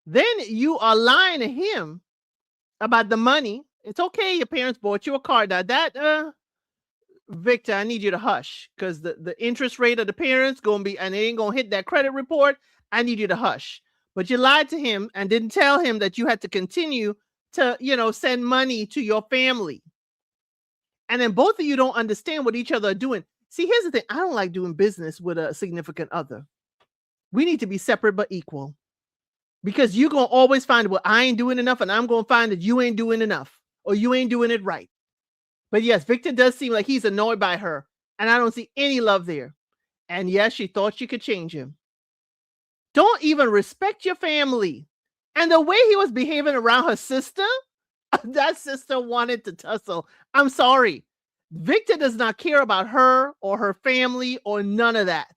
then you are lying to him about the money. It's okay, your parents bought you a car. Now that, Victor, I need you to hush, because the interest rate of the parents going to be, and it ain't going to hit that credit report. I need you to hush. But you lied to him and didn't tell him that you had to continue to, send money to your family. And then both of you don't understand what each other are doing. See, here's the thing. I don't like doing business with a significant other. We need to be separate but equal. Because you're going to always find, well, I ain't doing enough, and I'm going to find that you ain't doing enough, or you ain't doing it right. But yes, Victor does seem like he's annoyed by her, and I don't see any love there. And yes, she thought she could change him. Don't even respect your family. And the way he was behaving around her sister, that sister wanted to tussle. I'm sorry. Victor does not care about her or her family or none of that.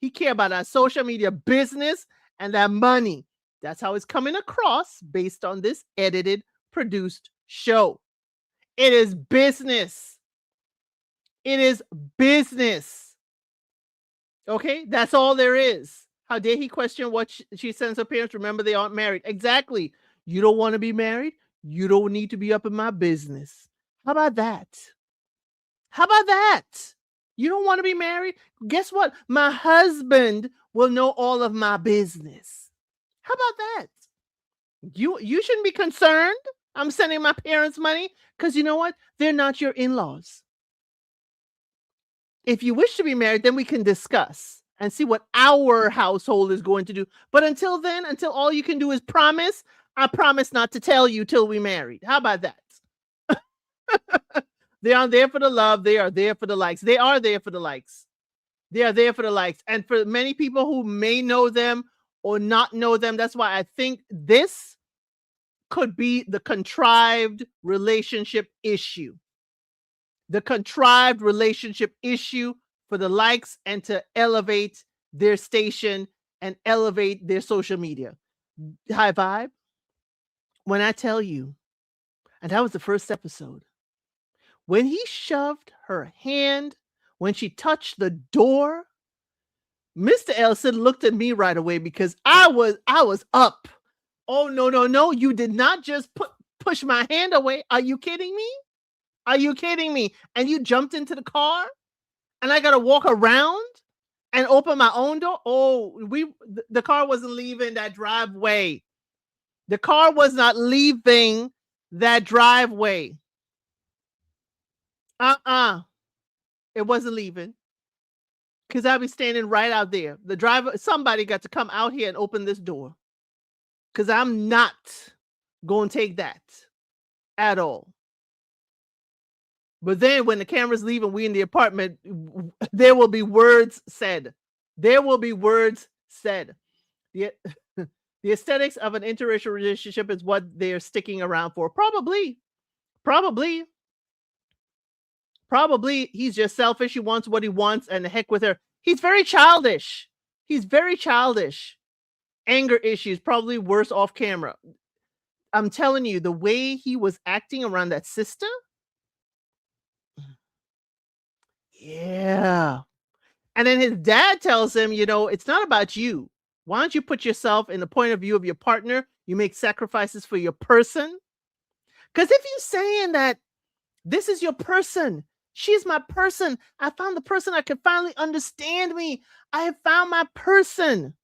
He cares about that social media business and that money. That's how it's coming across based on this edited, produced show. It is business. It is business. Okay, that's all there is. How dare he question what she sends her parents? Remember, they aren't married. Exactly. You don't want to be married? You don't need to be up in my business. How about that? How about that? You don't want to be married? Guess what? My husband will know all of my business. How about that? You shouldn't be concerned. I'm sending my parents money because you know what? They're not your in-laws. If you wish to be married, then we can discuss and see what our household is going to do. But until then, until all you can do is promise, I promise not to tell you till we married. How about that? They aren't there for the love. They are there for the likes. They are there for the likes. They are there for the likes. And for many people who may know them or not know them, that's why I think this could be the contrived relationship issue. The contrived relationship issue for the likes and to elevate their station and elevate their social media. High vibe. When I tell you, and that was the first episode, when he shoved her hand, when she touched the door, Mr. Elson looked at me right away because I was up. Oh, no. You did not just push my hand away. Are you kidding me? Are you kidding me? And you jumped into the car and I got to walk around and open my own door. Oh, the car wasn't leaving that driveway. The car was not leaving that driveway. It wasn't leaving. Because I'll be standing right out there. The driver, somebody got to come out here and open this door. Because I'm not going to take that at all. But then when the camera's leaving, we in the apartment, there will be words said. There will be words said. The aesthetics of an interracial relationship is what they're sticking around for. Probably. He's just selfish. He wants what he wants and the heck with her. He's very childish. Anger issues, probably worse off camera. I'm telling you, the way he was acting around that sister. Yeah. And then his dad tells him, it's not about you. Why don't you put yourself in the point of view of your partner? You make sacrifices for your person. Because if you're saying that this is your person, she's my person, I found the person that could finally understand me. I have found my person.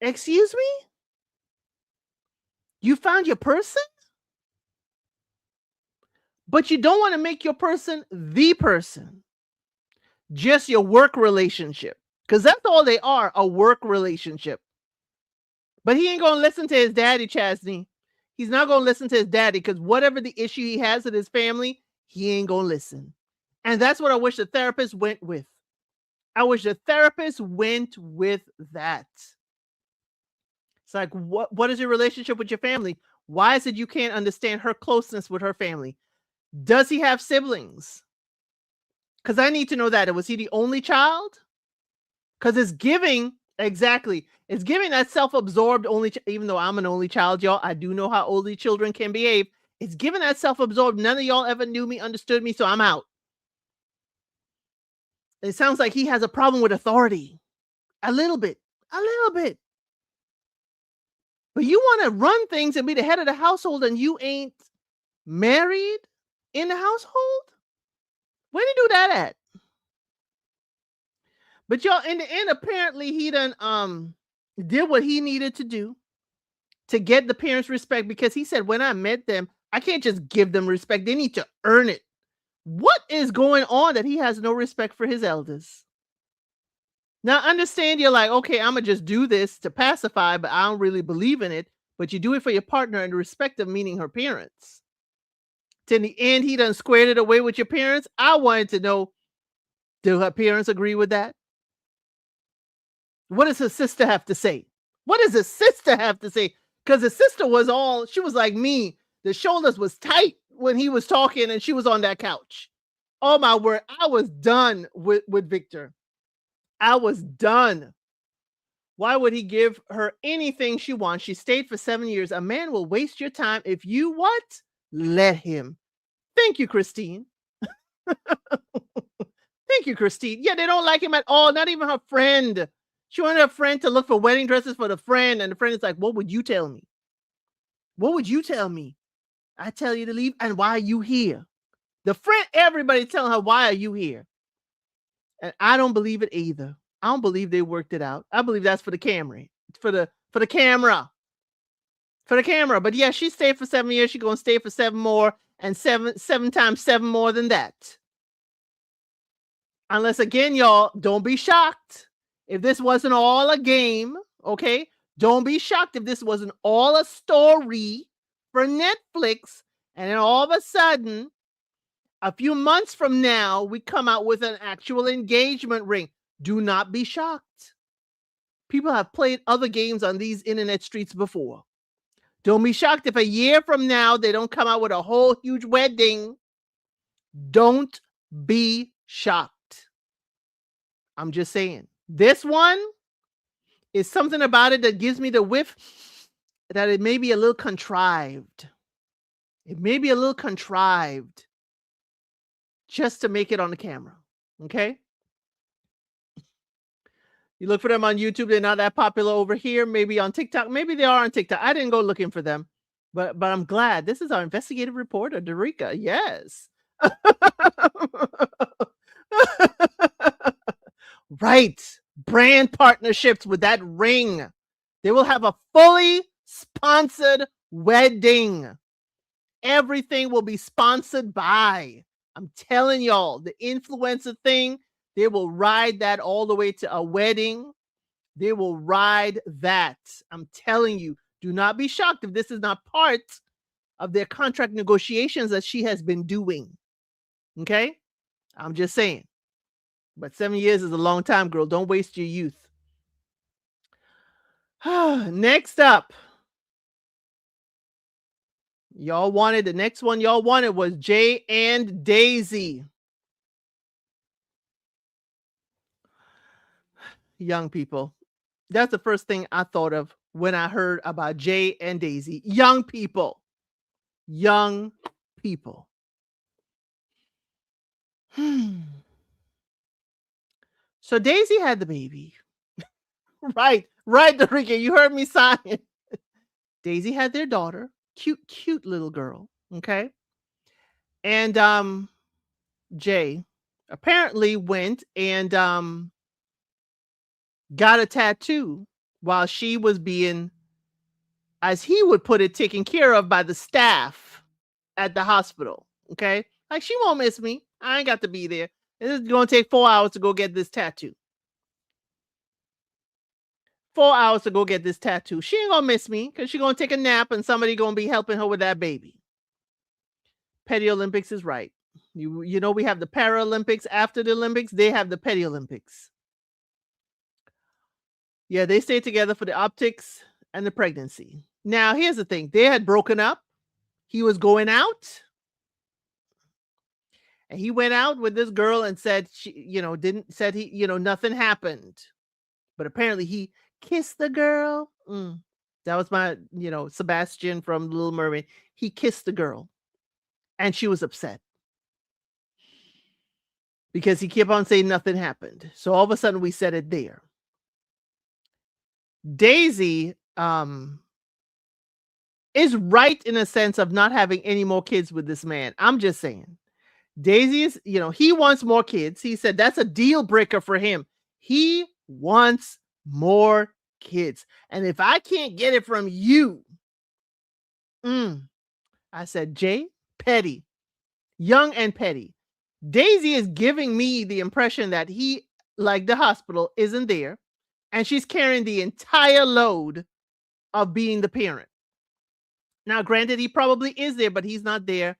Excuse me? You found your person? But you don't want to make your person the person. Just your work relationship. Because that's all they are, a work relationship. But he ain't going to listen to his daddy, Chasney. He's not going to listen to his daddy because whatever the issue he has with his family, he ain't going to listen. And that's what I wish the therapist went with. I wish the therapist went with that. It's like, what is your relationship with your family? Why is it you can't understand her closeness with her family? Does he have siblings? Because I need to know that. Was he the only child? Because it's giving, exactly. It's giving that self-absorbed only, even though I'm an only child, y'all, I do know how only children can behave. It's giving that self-absorbed. None of y'all ever knew me, understood me, so I'm out. It sounds like he has a problem with authority. A little bit. But you want to run things and be the head of the household and you ain't married in the household? Where did you do that at? But y'all, in the end, apparently he done did what he needed to do to get the parents' respect, because he said, when I met them, I can't just give them respect. They need to earn it. What is going on that he has no respect for his elders? Now, understand, you're like, okay, I'm going to just do this to pacify, but I don't really believe in it. But you do it for your partner and the respect of meaning her parents. To the end, he done squared it away with your parents. I wanted to know, do her parents agree with that? What does her sister have to say? What does her sister have to say? Because the sister was she was like me. The shoulders was tight, when he was talking and she was on that couch. Oh my word. I was done with Victor. I was done. Why would he give her anything she wants? She stayed for 7 years. A man will waste your time if you what? Let him. Thank you, Christine. Thank you, Christine. Yeah, they don't like him at all. Not even her friend. She wanted her friend to look for wedding dresses for the friend. And the friend is like, what would you tell me? What would you tell me? I tell you to leave. And why are you here? The friend, everybody telling her, why are you here? And I don't believe it either. I don't believe they worked it out. I believe that's for the camera. For the camera. For the camera. But yeah, she stayed for 7 years. She's gonna stay for 7 more, and seven times 7 more than that. Unless again, y'all, don't be shocked if this wasn't all a game. Okay. Don't be shocked if this wasn't all a story for Netflix. And then all of a sudden, a few months from now, we come out with an actual engagement ring. Do not be shocked. People have played other games on these internet streets before. Don't be shocked if a year from now they don't come out with a whole huge wedding. Don't be shocked. I'm just saying. This one is something about it that gives me the whiff that it may be a little contrived. It may be a little contrived just to make it on the camera. Okay? You look for them on YouTube, they're not that popular over here. Maybe on TikTok. Maybe they are on TikTok. I didn't go looking for them. But I'm glad. This is our investigative reporter, Derica. Yes. Right. Brand partnerships with that ring. They will have a fully sponsored wedding. Everything will be sponsored by. I'm telling y'all, the influencer thing, they will ride that all the way to a wedding. They will ride that. I'm telling you, do not be shocked if this is not part of their contract negotiations that she has been doing. Okay? I'm just saying. But 7 years is a long time, girl. Don't waste your youth. Next up. The next one y'all wanted was Jay and Daisy. Young people. That's the first thing I thought of when I heard about Jay and Daisy. Young people. Young people. So Daisy had the baby. Right, Dorica, you heard me sign. Daisy had their daughter. Cute little girl. Okay. And Jay apparently went and got a tattoo while she was being, as he would put it, taken care of by the staff at the hospital. Okay. Like, she won't miss me. I ain't got to be there. It's going to take 4 hours to go get this tattoo. 4 hours to go get this tattoo. She ain't gonna miss me because she's gonna take a nap and somebody gonna be helping her with that baby. Petty Olympics is right. You know, we have the Paralympics after the Olympics. They have the Petty Olympics. Yeah, they stayed together for the optics and the pregnancy. Now, here's the thing. They had broken up. He was going out. And he went out with this girl and said, nothing happened. But apparently he kissed the girl. That was my, Sebastian from Little Mermaid. He kissed the girl. And she was upset. Because he kept on saying nothing happened. So all of a sudden we said it there. Daisy is right in a sense of not having any more kids with this man. I'm just saying. Daisy is, he wants more kids. He said that's a deal breaker for him. He wants more kids. And if I can't get it from you, I said, Jay, petty, young and petty. Daisy is giving me the impression that he, like the hospital, isn't there. And she's carrying the entire load of being the parent. Now, granted, he probably is there, but he's not there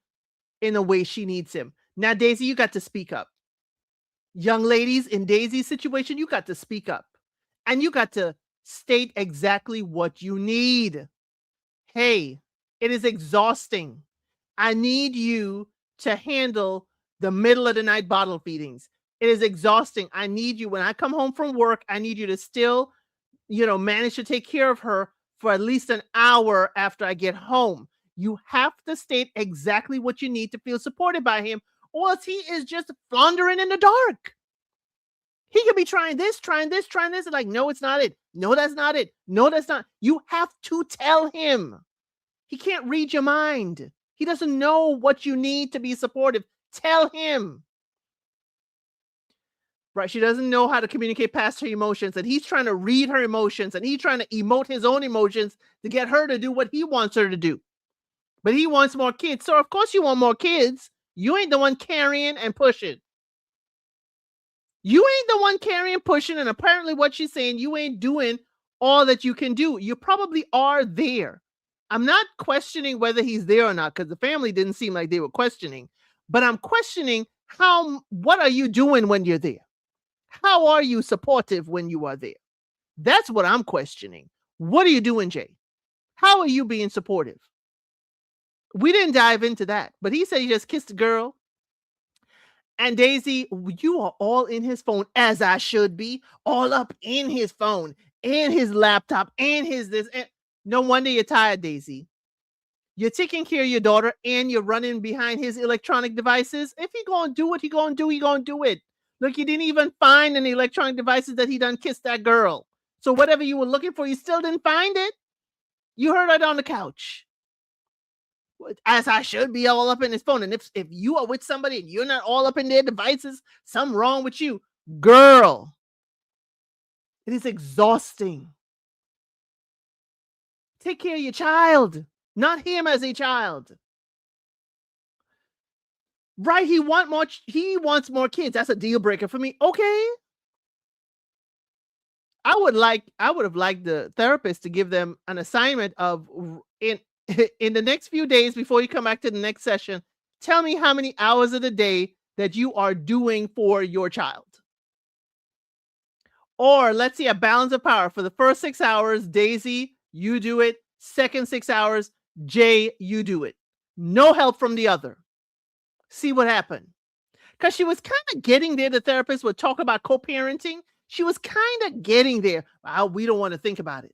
in the way she needs him. Now, Daisy, you got to speak up. Young ladies, in Daisy's situation, you got to speak up. And you got to state exactly what you need. Hey, it is exhausting. I need you to handle the middle of the night bottle feedings. It is exhausting. I need you when I come home from work. I need you to still, manage to take care of her for at least an hour after I get home. You have to state exactly what you need to feel supported by him, or else he is just floundering in the dark. He could be trying this, trying this, trying this. And like, no, it's not it. No, that's not it. No, that's not. You have to tell him. He can't read your mind. He doesn't know what you need to be supportive. Tell him. Right? She doesn't know how to communicate past her emotions, and he's trying to read her emotions, and he's trying to emote his own emotions to get her to do what he wants her to do. But he wants more kids. So of course you want more kids. You ain't the one carrying and pushing. You ain't the one carrying, pushing, and apparently what she's saying, you ain't doing all that you can do. You probably are there. I'm not questioning whether he's there or not, because the family didn't seem like they were questioning. But I'm questioning what are you doing when you're there? How are you supportive when you are there? That's what I'm questioning. What are you doing, Jay? How are you being supportive? We didn't dive into that, but he said he just kissed a girl. And Daisy, you are all in his phone, as I should be, all up in his phone, and his laptop, and his this. And no wonder you're tired, Daisy. You're taking care of your daughter, and you're running behind his electronic devices. If he gonna do what he gonna do, he gonna do it. Look, you didn't even find any electronic devices that he done kissed that girl. So whatever you were looking for, you still didn't find it. You heard it on the couch. As I should be all up in his phone. And if you are with somebody and you're not all up in their devices, something wrong with you. Girl, it is exhausting. Take care of your child, not him as a child. Right, he wants more kids. That's a deal breaker for me. Okay. I would have liked the therapist to give them an assignment of in in the next few days before you come back to the next session, tell me how many hours of the day that you are doing for your child. Or let's see, a balance of power. For the first 6 hours, Daisy, you do it. Second 6 hours, Jay, you do it. No help from the other. See what happened. Because she was kind of getting there. The therapist would talk about co-parenting. She was kind of getting there. We don't want to think about it.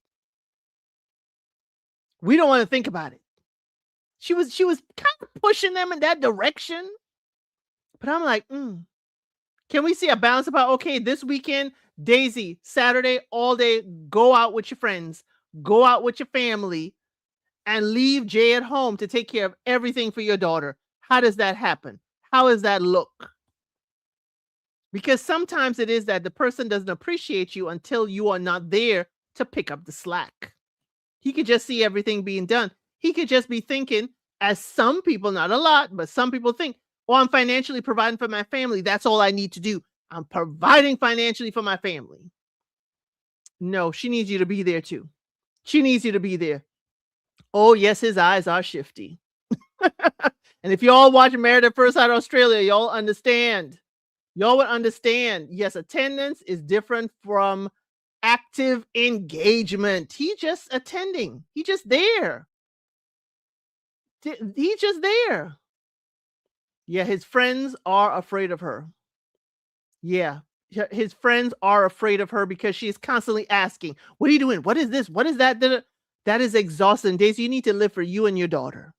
We don't want to think about it. She was kind of pushing them in that direction. But I'm like, can we see a balance about, okay, this weekend, Daisy, Saturday, all day, go out with your friends, go out with your family, and leave Jay at home to take care of everything for your daughter. How does that happen? How does that look? Because sometimes it is that the person doesn't appreciate you until you are not there to pick up the slack. He could just see everything being done. He could just be thinking, as some people, not a lot, but some people think, oh, I'm financially providing for my family. That's all I need to do. I'm providing financially for my family. No, she needs you to be there too. She needs you to be there. Oh, yes, his eyes are shifty. And if y'all watch Married at First Sight Australia, y'all understand. Y'all would understand. Yes, attendance is different from active engagement. He just attending. He just there. He's just there. Yeah, his friends are afraid of her. Yeah, his friends are afraid of her because she's constantly asking, what are you doing? What is this? What is that? That is exhausting. Daisy, you need to live for you and your daughter.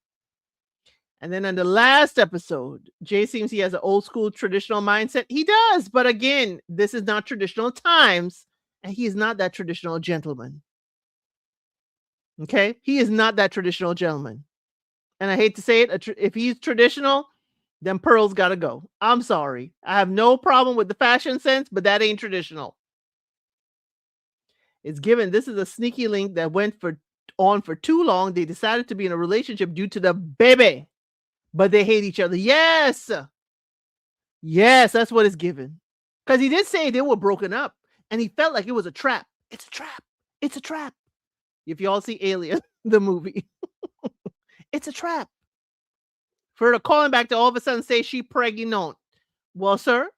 And then in the last episode, Jay seems he has an old school traditional mindset. He does. But again, this is not traditional times. And he is not that traditional gentleman. Okay? He is not that traditional gentleman. And I hate to say it, if he's traditional, then Pearl's got to go. I'm sorry. I have no problem with the fashion sense, but that ain't traditional. It's given. This is a sneaky link that went on for too long. They decided to be in a relationship due to the baby, but they hate each other. Yes. Yes, that's what it's given. Because he did say they were broken up and he felt like it was a trap. It's a trap. It's a trap. If y'all see Alien, the movie, it's a trap. For her to call him back to all of a sudden say she pregnant. Well, sir,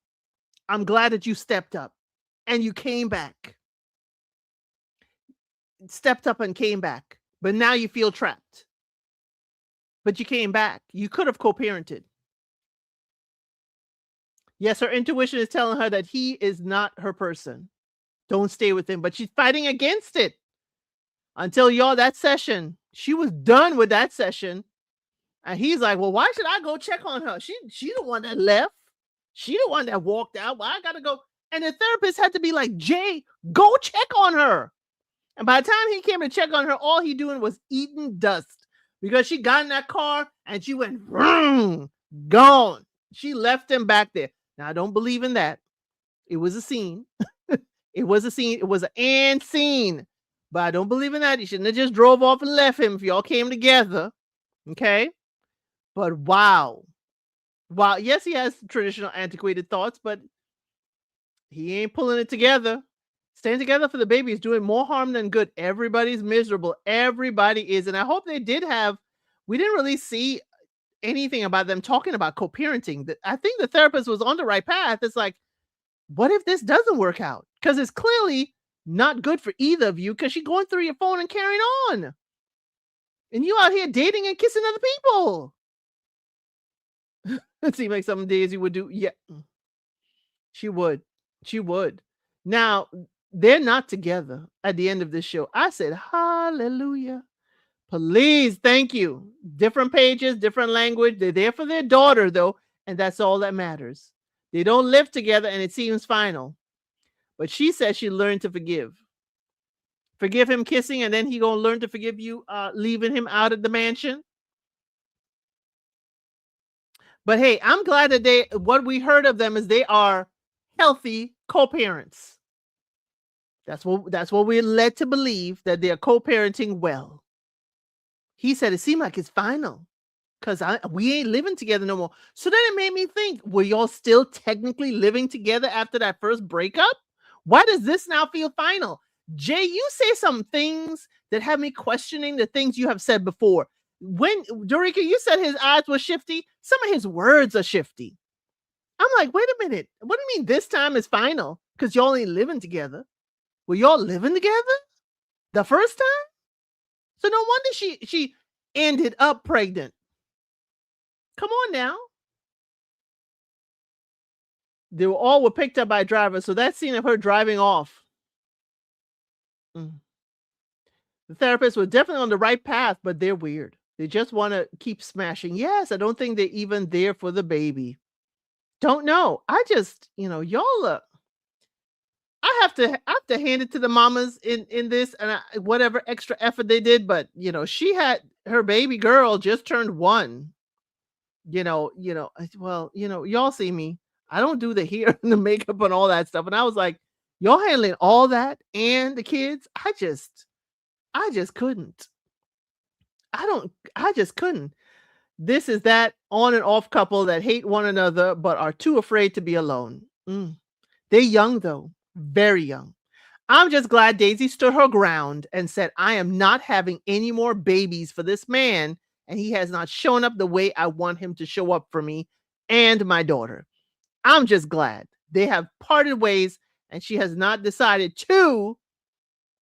I'm glad that you stepped up and you came back. Stepped up and came back. But now you feel trapped. but you came back. You could have co-parented. Yes, her intuition is telling her that he is not her person. Don't stay with him, but she's fighting against it until y'all that session. She was done with that session. And he's like, well, why should I go check on her? She the one that left. She the one that walked out. Well, I gotta go. And the therapist had to be like, Jay, go check on her. And by the time he came to check on her, all he doing was eating dust because she got in that car and she went, vroom, gone. She left him back there. Now, I don't believe in that. It was a scene. It was a scene. It was an scene. But I don't believe in that. He shouldn't have just drove off and left him if y'all came together. Okay? But wow. Wow. Yes, he has traditional antiquated thoughts, but he ain't pulling it together. Staying together for the baby is doing more harm than good. Everybody's miserable. Everybody is. And I hope they did have, we didn't really see anything about them talking about co-parenting. I think the therapist was on the right path. It's like, what if this doesn't work out? Because it's clearly not good for either of you because she's going through your phone and carrying on. And you out here dating and kissing other people. It seems like something Daisy would do. Yeah, she would. She would. Now, they're not together at the end of this show. I said, hallelujah. Please, thank you. Different pages, different language. They're there for their daughter, though, and that's all that matters. They don't live together, and it seems final. But she says she learned to forgive. Forgive him kissing, and then he gonna learn to forgive you leaving him out of the mansion. But hey, I'm glad that what we heard of them is they are healthy co-parents. That's what we're led to believe, that they're co-parenting well. He said it seemed like it's final because we ain't living together no more. So then it made me think, were y'all still technically living together after that first breakup? Why does this now feel final? Jay, you say some things that have me questioning the things you have said before. When Dorika, you said his eyes were shifty, some of his words are shifty. I'm like, wait a minute. What do you mean this time is final? Because y'all ain't living together. Were y'all living together the first time? So no wonder she ended up pregnant. Come on now. They were picked up by drivers. So that scene of her driving off. The therapist was definitely on the right path, but they're weird. They just want to keep smashing. Yes, I don't think they're even there for the baby. Don't know. I just, y'all I have to hand it to the mamas in this and whatever extra effort they did, but she had her baby girl just turned 1. Well, y'all see me. I don't do the hair and the makeup and all that stuff. And I was like, y'all handling all that and the kids? I just couldn't. I just couldn't. This is that on and off couple that hate one another but are too afraid to be alone. They're young though, very young. I'm just glad Daisy stood her ground and said, I am not having any more babies for this man, and he has not shown up the way I want him to show up for me and my daughter. I'm just glad they have parted ways and she has not decided to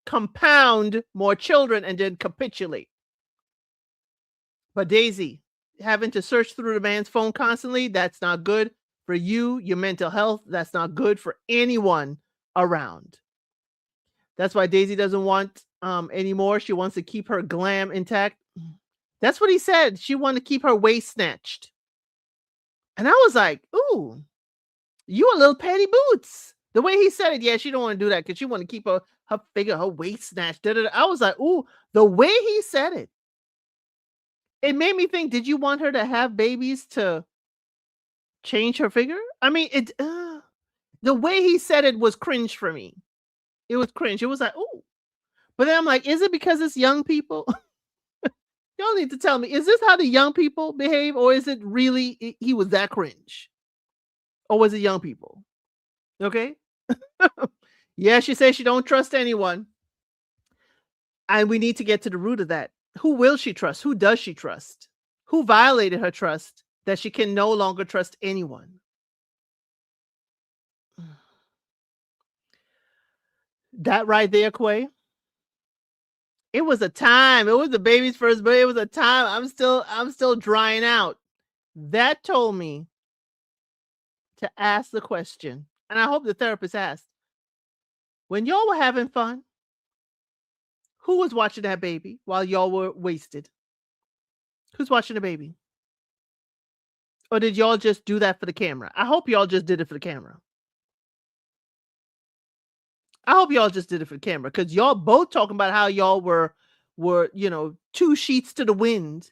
compound more children and then capitulate. But Daisy, having to search through the man's phone constantly, that's not good for you, your mental health. That's not good for anyone around. That's why Daisy doesn't want anymore. She wants to keep her glam intact. That's what he said. She wanted to keep her waist snatched. And I was like, ooh, you a little petty boots. The way he said it, yeah, she don't want to do that because she want to keep her figure, her waist snatched. I was like, ooh, the way he said it. It made me think, did you want her to have babies to change her figure? I mean, the way he said it was cringe for me. It was cringe. It was like, ooh. But then I'm like, is it because it's young people? Y'all need to tell me, is this how the young people behave? Or is it really, he was that cringe? Or was it young people? Okay. Yeah, she says she don't trust anyone. And we need to get to the root of that. Who will she trust? Who does she trust? Who violated her trust that she can no longer trust anyone? That right there, Quay, It was a time. It was the baby's first birthday. It was a time. I'm still drying out. That told me to ask the question, and I hope the therapist asked, when y'all were having fun, who was watching that baby while y'all were wasted? Who's watching the baby? Or did y'all just do that for the camera? I hope y'all just did it for the camera. I hope y'all just did it for the camera, because y'all both talking about how y'all were, two sheets to the wind,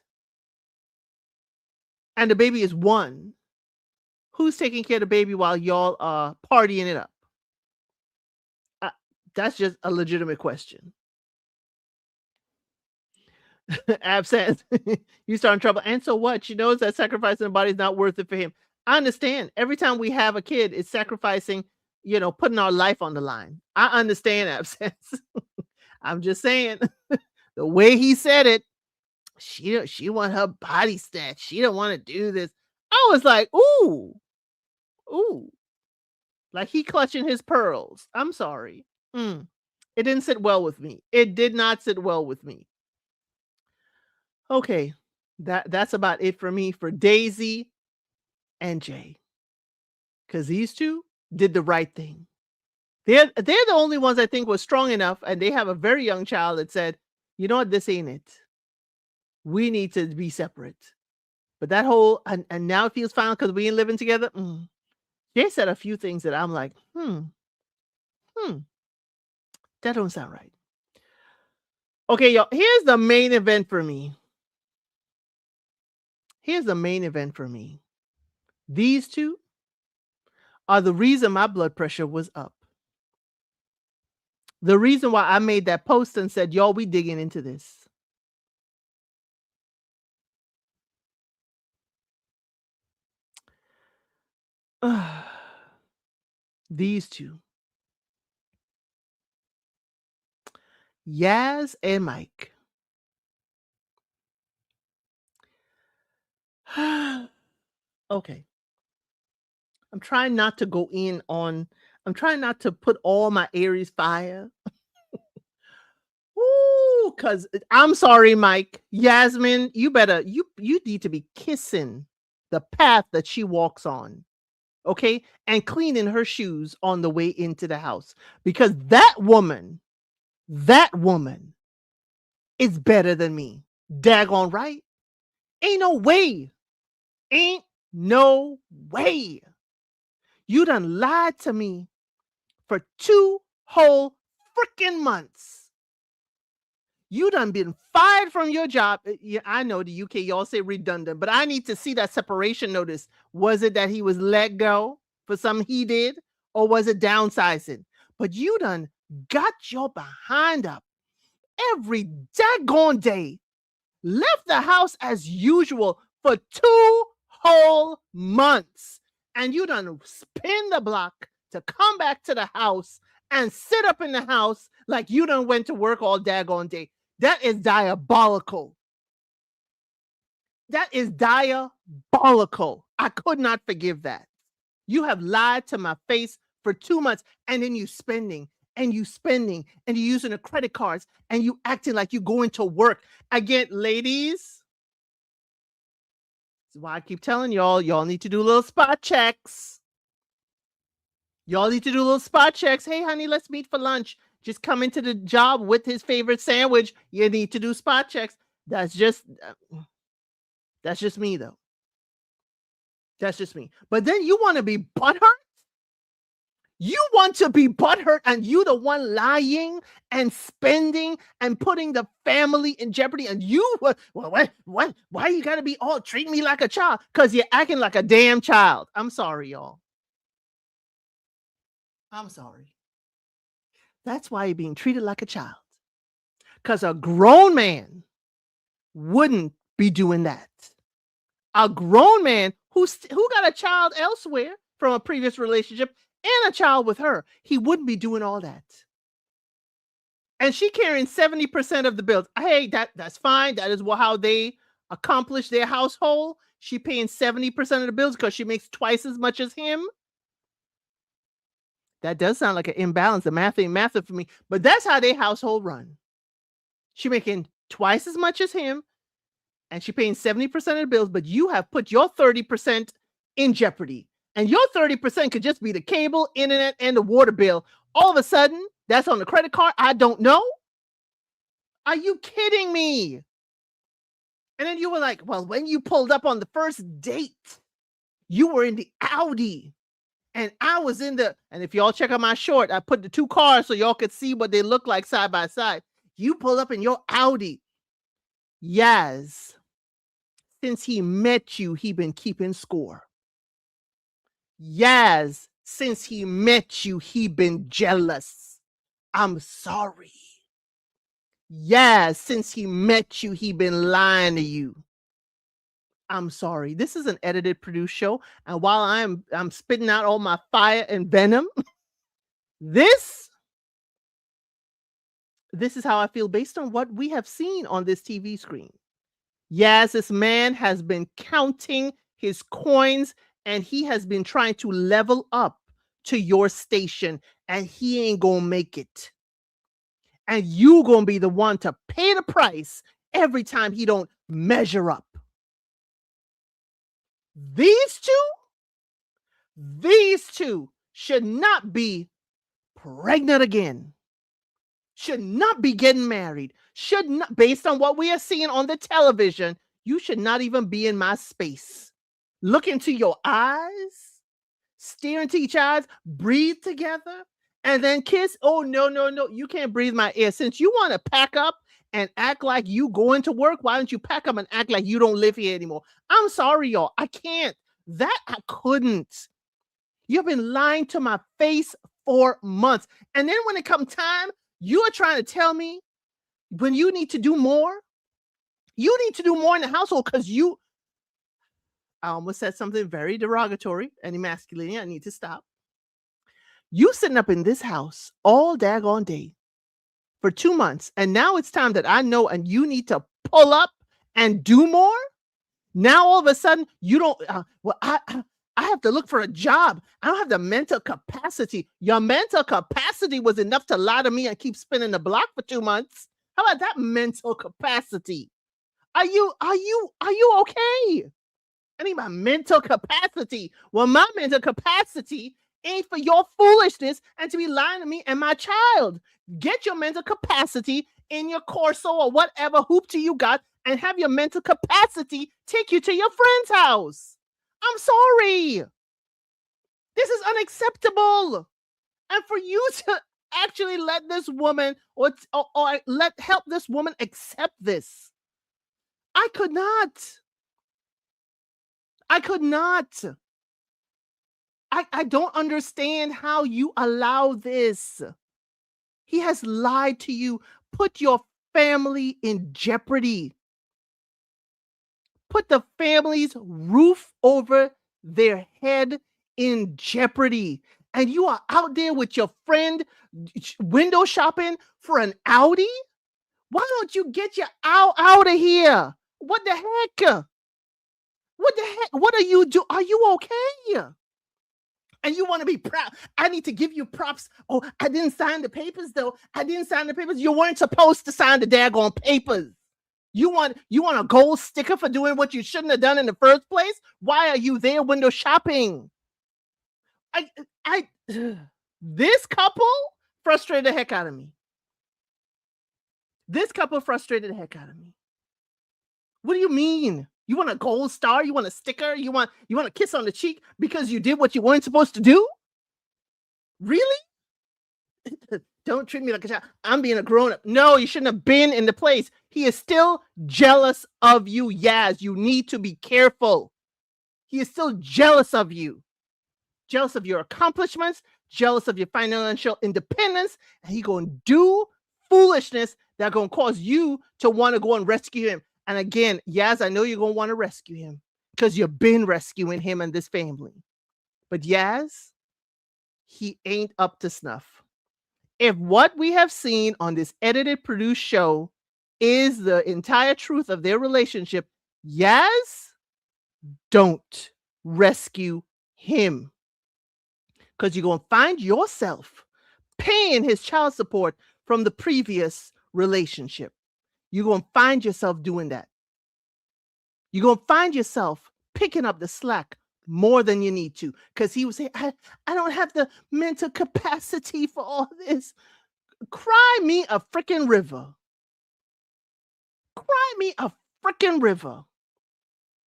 and the baby is one. Who's taking care of the baby while y'all are partying it up? That's just a legitimate question. Absent. You start in trouble. And so what? She knows that sacrificing the body is not worth it for him. I understand. Every time we have a kid, it's sacrificing, putting our life on the line. I understand absence. I'm just saying, the way he said it, she want her body snatched. She don't want to do this. I was like, ooh, like he clutching his pearls. I'm sorry. It didn't sit well with me. It did not sit well with me. Okay, that's about it for me for Daisy and Jay, because these two did the right thing. They're the only ones I think was strong enough, and they have a very young child that said, you know what, this ain't it. We need to be separate. But that whole and now it feels fine because we ain't living together. Jay said a few things that I'm like, that don't sound right. Okay, y'all, here's the main event for me. These two are the reason my blood pressure was up. The reason why I made that post and said, y'all, we digging into this. These two. Yas and Mike. Okay. I'm trying not to I'm trying not to put all my Aries fire. Ooh, because I'm sorry, Mike. Yasmin, you need to be kissing the path that she walks on. Okay? And cleaning her shoes on the way into the house. Because that woman is better than me. Daggone right. Ain't no way. Ain't no way. You done lied to me for 2 whole freaking months. You done been fired from your job. Yeah, I know the UK, y'all say redundant, but I need to see that separation notice. Was it that he was let go for something he did, or was it downsizing? But you done got your behind up every daggone day, left the house as usual for 2 whole months, and you done spin the block to come back to the house and sit up in the house like you done went to work all daggone day. That is diabolical. That is diabolical. I could not forgive that. You have lied to my face for 2 months, and then you spending and you using the credit cards and you acting like you going to work. Again, ladies, that's why I keep telling y'all need to do little spot checks. Hey, honey, let's meet for lunch. Just come into the job with his favorite sandwich. You need to do spot checks. That's just me, though. That's just me. But then you want to be butthurt? You want to be butthurt, and you the one lying and spending and putting the family in jeopardy, and you, why you got to be all treating me like a child? Because you're acting like a damn child. I'm sorry, y'all. I'm sorry. That's why you're being treated like a child. Because a grown man wouldn't be doing that. A grown man who got a child elsewhere from a previous relationship and a child with her, he wouldn't be doing all that. And she carrying 70% of the bills. Hey, that's fine. That is how they accomplish their household. She paying 70% of the bills because she makes twice as much as him. That does sound like an imbalance. The math ain't math for me, but that's how their household run. She making twice as much as him, and she paying 70% of the bills, but you have put your 30% in jeopardy. And your 30% could just be the cable, internet, and the water bill. All of a sudden, that's on the credit card. I don't know. Are you kidding me? And then you were like, well, when you pulled up on the first date, you were in the Audi. And I was in the, and if y'all check out my short, I put the two cars so y'all could see what they look like side by side. You pull up in your Audi. Yas, since he met you, he been keeping score. Yas, since he met you, he been jealous. I'm sorry. Yas, since he met you, he been lying to you. I'm sorry. This is an edited, produced show, and while I'm spitting out all my fire and venom, this is how I feel based on what we have seen on this TV screen. Yes, this man has been counting his coins, and he has been trying to level up to your station, and he ain't gonna make it. And you gonna be the one to pay the price every time he don't measure up. These two should not be pregnant again. Should not be getting married. Should not, based on what we are seeing on the television, you should not even be in my space. Look into your eyes, stare into each eyes, breathe together, and then kiss. Oh, no, you can't breathe my ear. Since you want to pack up and act like you going to work, why don't you pack up and act like you don't live here anymore? I'm sorry, y'all. I can't. That I couldn't. You've been lying to my face for months. And then when it comes time, you are trying to tell me when you need to do more. You need to do more in the household because I almost said something very derogatory and emasculating. I need to stop. You sitting up in this house all daggone day for 2 months, and now it's time that I know, and you need to pull up and do more. Now all of a sudden you don't. I have to look for a job. I don't have the mental capacity. Your mental capacity was enough to lie to me and keep spinning the block for 2 months. How about that mental capacity? Are you okay? I need my mental capacity. Well, my mental capacity ain't for your foolishness and to be lying to me and my child. Get your mental capacity in your Corso or whatever hoopty you got and have your mental capacity take you to your friend's house. I'm sorry. This is unacceptable. And for you to actually let this woman or help this woman accept this, I could not. I don't understand how you allow this. He has lied to you, put your family in jeopardy. Put the family's roof over their head in jeopardy. And you are out there with your friend window shopping for an Audi? Why don't you get your out of here? What the heck? What the heck? What are you doing? Are you okay? And you want to be proud. I need to give you props. Oh, I didn't sign the papers, though. I didn't sign the papers. You weren't supposed to sign the daggone papers. You want a gold sticker for doing what you shouldn't have done in the first place? Why are you there window shopping? This couple frustrated the heck out of me. What do you mean? You want a gold star? You want a sticker? You want a kiss on the cheek because you did what you weren't supposed to do? Really? Don't treat me like a child. I'm being a grown-up. No, you shouldn't have been in the place. He is still jealous of you, Yas. You need to be careful. He is still jealous of you. Jealous of your accomplishments, jealous of your financial independence, and he going to do foolishness that going to cause you to want to go and rescue him. And again, Yas, I know you're going to want to rescue him because you've been rescuing him and this family. But Yas, he ain't up to snuff. If what we have seen on this edited, produced show is the entire truth of their relationship, Yas, don't rescue him. Because you're going to find yourself paying his child support from the previous relationship. you're going to find yourself doing that. You're going to find yourself picking up the slack more than you need to, because he would say, I don't have the mental capacity for all this. Cry me a freaking river. Cry me a freaking river.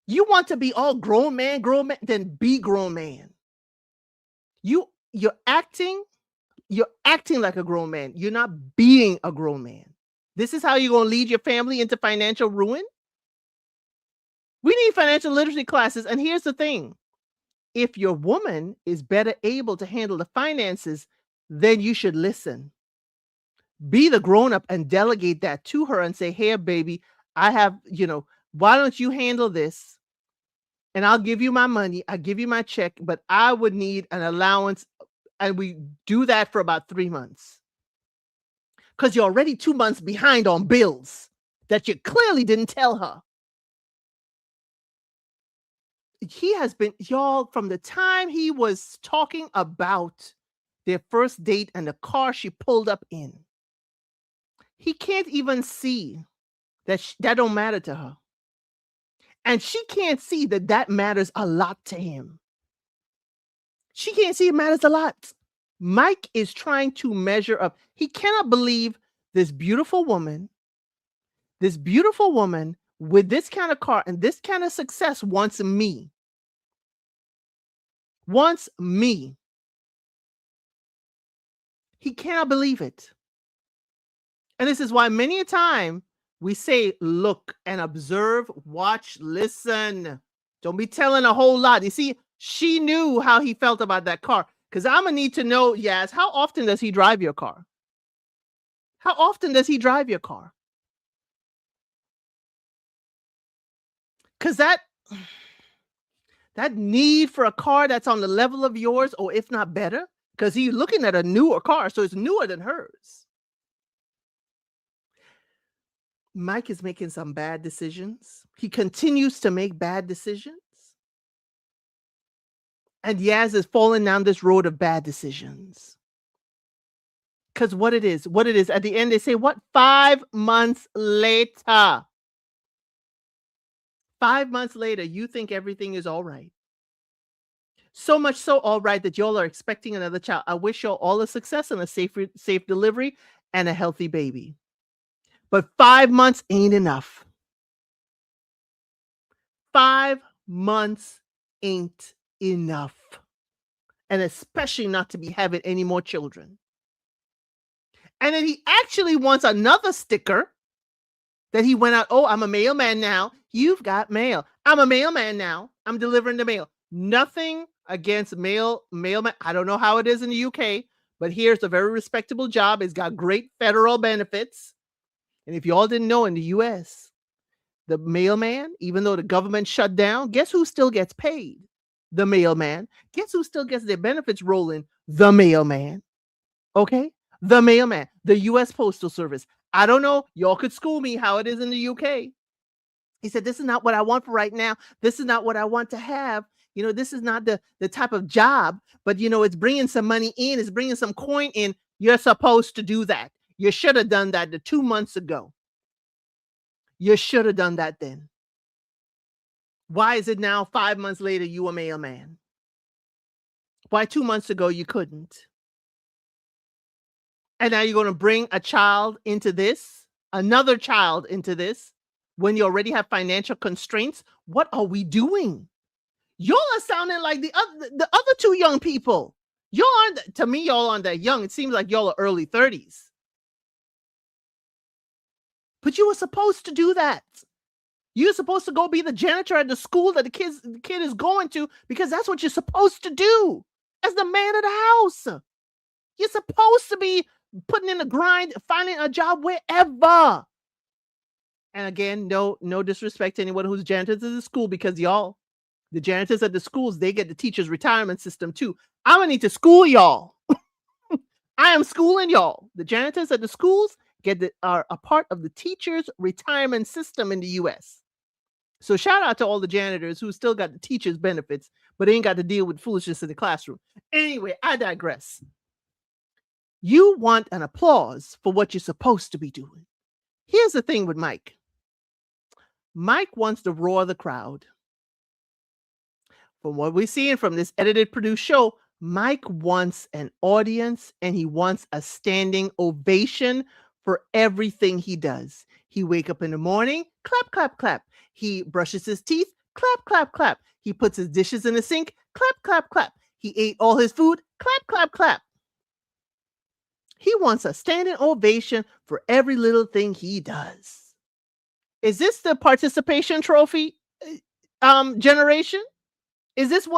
You want to be all grown man, then be grown man. You're acting like a grown man. You're not being a grown man. This is how you're going to lead your family into financial ruin? We need financial literacy classes. And here's the thing. If your woman is better able to handle the finances, then you should listen. Be the grown-up and delegate that to her and say, hey, baby, I have, why don't you handle this? And I'll give you my money. I'll give you my check, but I would need an allowance. And we do that for about 3 months. Because you're already 2 months behind on bills that you clearly didn't tell her. He has been, y'all, from the time he was talking about their first date and the car she pulled up in, he can't even see that that don't matter to her. And she can't see that that matters a lot to him. She can't see it matters a lot. Mike is trying to measure up. He cannot believe this beautiful woman with this kind of car and this kind of success wants me. Wants me. He cannot believe it. And this is why many a time we say, look and observe, watch, listen. Don't be telling a whole lot. You see, she knew how he felt about that car. Because I'm going to need to know, Yas, how often does he drive your car? How often does he drive your car? Because that need for a car that's on the level of yours, or if not better, because he's looking at a newer car, so it's newer than hers. Mike is making some bad decisions. He continues to make bad decisions. And Yas is falling down this road of bad decisions. Because what it is, at the end, they say, what? 5 months later. 5 months later, you think everything is all right. So much so all right that y'all are expecting another child. I wish y'all all the success and a safe delivery and a healthy baby. But 5 months ain't enough. 5 months ain't enough. And especially not to be having any more children. And then he actually wants another sticker that he went out. Oh, I'm a mailman now. You've got mail. I'm a mailman now. I'm delivering the mail. Nothing against mailman. I don't know how it is in the UK, but here's a very respectable job. It's got great federal benefits. And if you all didn't know, in the US, the mailman, even though the government shut down, guess who still gets paid? The mailman. Guess who still gets their benefits rolling? The mailman. Okay? The mailman. The US Postal Service. I don't know. Y'all could school me how it is in the UK. He said, this is not what I want for right now. This is not what I want to have. This is not the type of job, but it's bringing some money in. It's bringing some coin in. You're supposed to do that. You should have done that 2 months ago. You should have done that then. Why is it now 5 months later you a mailman? Why 2 months ago you couldn't? And now you're going to bring a child into this, another child into this, when you already have financial constraints? What are we doing? Y'all are sounding like the other two young people. Y'all aren't, to me, y'all aren't that young. It seems like y'all are early 30s. But you were supposed to do that. You're supposed to go be the janitor at the school that the kid is going to, because that's what you're supposed to do as the man of the house. You're supposed to be putting in the grind, finding a job wherever. And again, no disrespect to anyone who's janitors at the school, because y'all, the janitors at the schools, they get the teacher's retirement system too. I'm gonna need to school y'all. I am schooling y'all. The janitors at the schools are a part of the teacher's retirement system in the US. So shout out to all the janitors who still got the teacher's benefits, but ain't got to deal with foolishness in the classroom. Anyway, I digress. You want an applause for what you're supposed to be doing. Here's the thing with Mike. Mike wants to roar the crowd. From what we're seeing from this edited, produced show, Mike wants an audience and he wants a standing ovation for everything he does. He wake up in the morning, clap, clap, clap. He brushes his teeth, clap, clap, clap. He puts his dishes in the sink, clap, clap, clap. He ate all his food, clap, clap, clap. He wants a standing ovation for every little thing he does. Is this the participation trophy generation? Is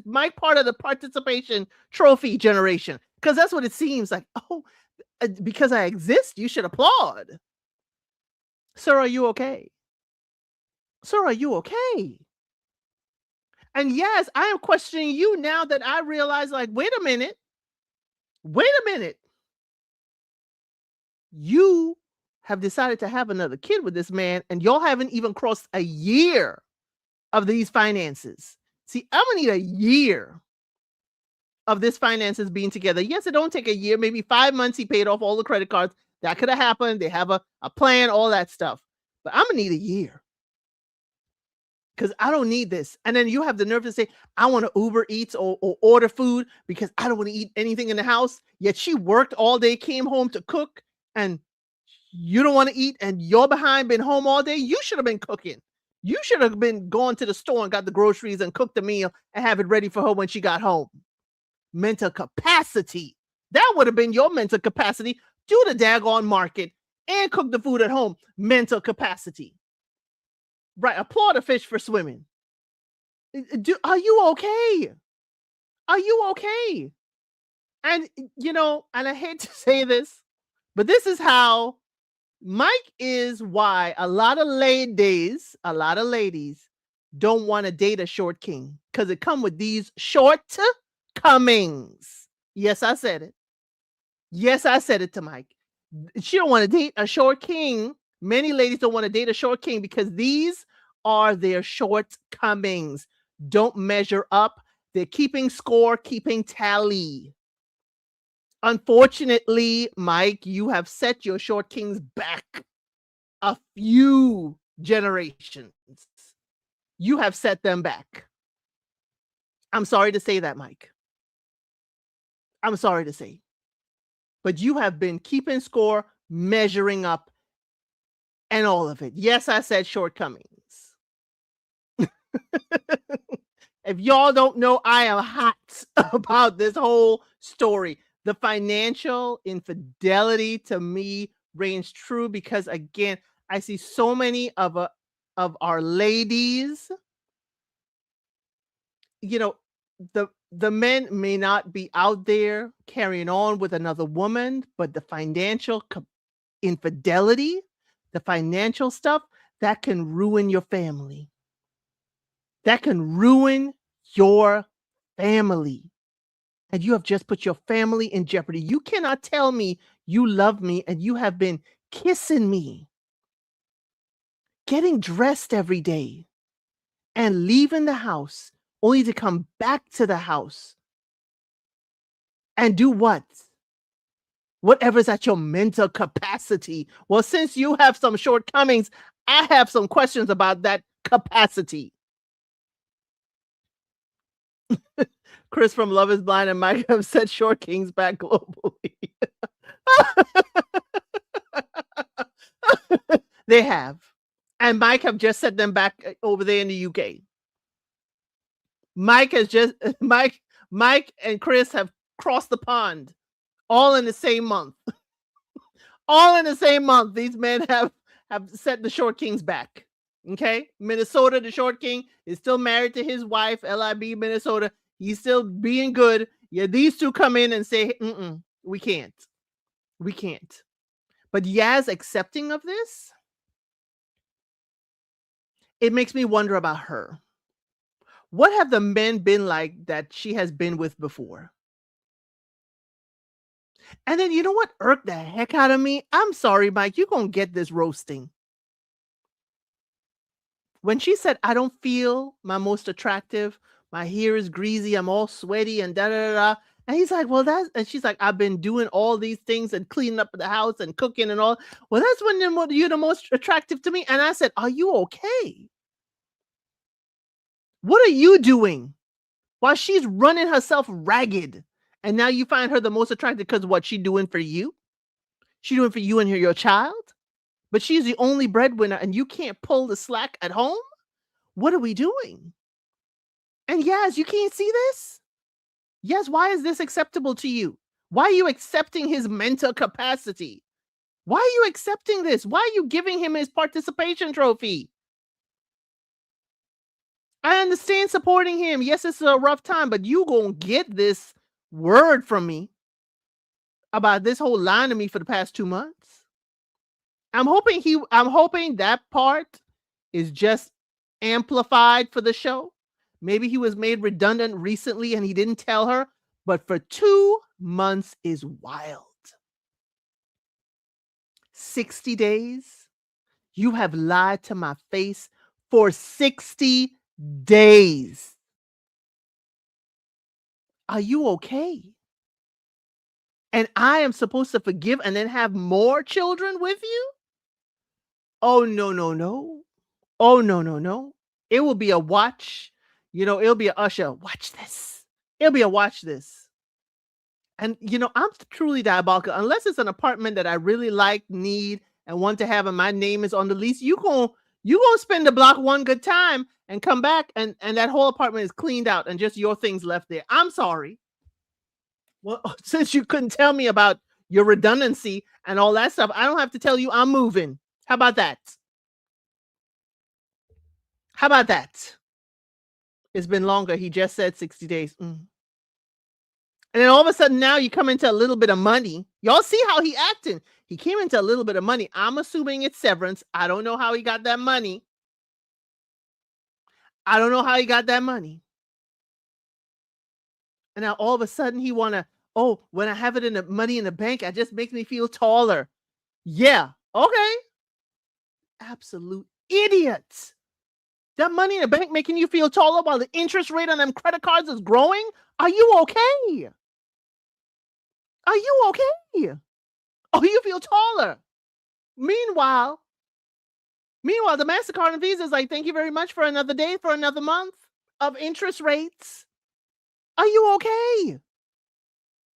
Mike part of the participation trophy generation? Because that's what it seems like. Oh, because I exist, you should applaud. Sir, are you okay? Sir, are you okay? And yes, I am questioning you now that I realize, like, wait a minute. You have decided to have another kid with this man, and y'all haven't even crossed a year of these finances. See, I'm gonna need a year of this finances being together. Yes, it don't take a year, maybe 5 months. He paid off all the credit cards. That could have happened. They have a plan, all that stuff. But I'm gonna need a year because I don't need this. And then you have the nerve to say, I want to Uber Eats or order food because I don't want to eat anything in the house. Yet she worked all day, came home to cook, and you don't want to eat, and you're behind, been home all day. You should have been cooking. You should have been going to the store and got the groceries and cooked the meal and have it ready for her when she got home. Mental capacity. That would have been your mental capacity. Do the daggone market and cook the food at home. Mental capacity. Right. Applaud a fish for swimming. Are you okay? Are you okay? And, and I hate to say this, but this is how Mike is why a lot of ladies don't want to date a short king because it come with these shortcomings. Yes, I said it. Yes, I said it to Mike. She don't want to date a short king. Many ladies don't want to date a short king because these are their shortcomings. Don't measure up. They're keeping score, keeping tally. Unfortunately, Mike, you have set your short kings back a few generations. You have set them back. I'm sorry to say that, Mike. I'm sorry to say. But you have been keeping score, measuring up, and all of it. Yes, I said shortcomings. If y'all don't know, I am hot about this whole story. The financial infidelity to me reigns true because, again, I see so many of our ladies. The men may not be out there carrying on with another woman, but the financial infidelity, the financial stuff, that can ruin your family. That can ruin your family. And you have just put your family in jeopardy. You cannot tell me you love me and you have been kissing me, getting dressed every day, and leaving the house only to come back to the house and do what? Whatever's at your mental capacity. Well, since you have some shortcomings, I have some questions about that capacity. Chris from Love is Blind and Mike have set short kings back globally. They have. And Mike have just set them back over there in the UK. Mike and Chris have crossed the pond all in the same month. All in the same month. These men have set the short kings back. Okay. Minnesota, the short king, is still married to his wife, LIB Minnesota. He's still being good. Yeah, these two come in and say, we can't. We can't. But Yas accepting of this, it makes me wonder about her. What have the men been like that she has been with before? And then you know what irked the heck out of me? I'm sorry, Mike, you're going to get this roasting. When she said, I don't feel my most attractive, my hair is greasy, I'm all sweaty and da da da da. And he's like, well, and she's like, I've been doing all these things and cleaning up the house and cooking and all. Well, that's when you're the most attractive to me. And I said, are you okay? What are you doing while she's running herself ragged? And now you find her the most attractive because what she doing for you? She doing for you and your child? But she's the only breadwinner and you can't pull the slack at home? What are we doing? And yes, you can't see this? Yes, why is this acceptable to you? Why are you accepting his mental capacity? Why are you accepting this? Why are you giving him his participation trophy? I understand supporting him. Yes, it's a rough time, but you gonna get this word from me about this whole line to me for the past 2 months. I'm hoping that part is just amplified for the show. Maybe he was made redundant recently and he didn't tell her, but for 2 months is wild. 60 days? You have lied to my face for 60 days. Are you okay? And I am supposed to forgive and then have more children with you? Oh, no, no, no. Oh, no, no, no. It will be a watch. It'll be a usher. Watch this. It'll be a watch this. And, I'm truly diabolical. Unless it's an apartment that I really like, need, and want to have, and my name is on the lease, you gonna spend the block one good time and come back, and that whole apartment is cleaned out and just your things left there. I'm sorry. Well, since you couldn't tell me about your redundancy and all that stuff, I don't have to tell you I'm moving. How about that? How about that? It's been longer. He just said 60 days. And then all of a sudden now you come into a little bit of money. Y'all see how he acting. He came into a little bit of money. I'm assuming it's severance. I don't know how he got that money. And now all of a sudden he wanna, when I have it in the money in the bank, it just makes me feel taller. Yeah. Okay. Absolute idiots. That money in the bank making you feel taller while the interest rate on them credit cards is growing? Are you okay? Are you okay? Oh, you feel taller. Meanwhile, the MasterCard and Visa is like, thank you very much for another day, for another month of interest rates. Are you okay?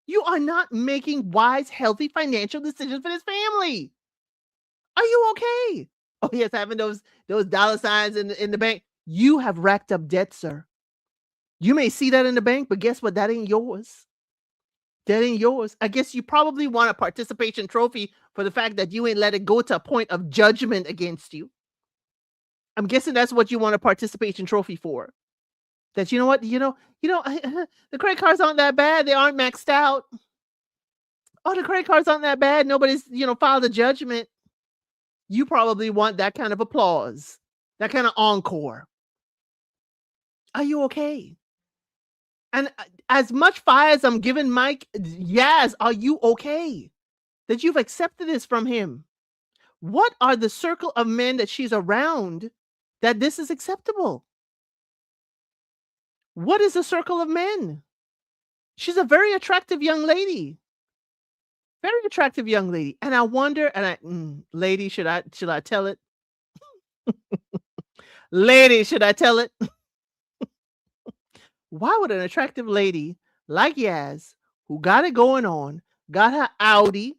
You are not making wise, healthy financial decisions for this family. Are you okay? Oh, yes, having those dollar signs in the bank. You have racked up debt, sir. You may see that in the bank, but guess what? That ain't yours. That ain't yours. I guess you probably want a participation trophy for the fact that you ain't let it go to a point of judgment against you. I'm guessing that's what you want a participation trophy for. That you know what, the credit cards aren't that bad. They aren't maxed out. Oh, the credit cards aren't that bad. Nobody's, filed a judgment. You probably want that kind of applause, that kind of encore. Are you okay? And as much fire as I'm giving Mike, yes, are you okay? That you've accepted this from him. What are the circle of men that she's around that this is acceptable? What is the circle of men? She's a very attractive young lady. Very attractive young lady. And I wonder, lady, should I tell it? Lady, should I tell it? Why would an attractive lady like Yas, who got it going on, got her Audi,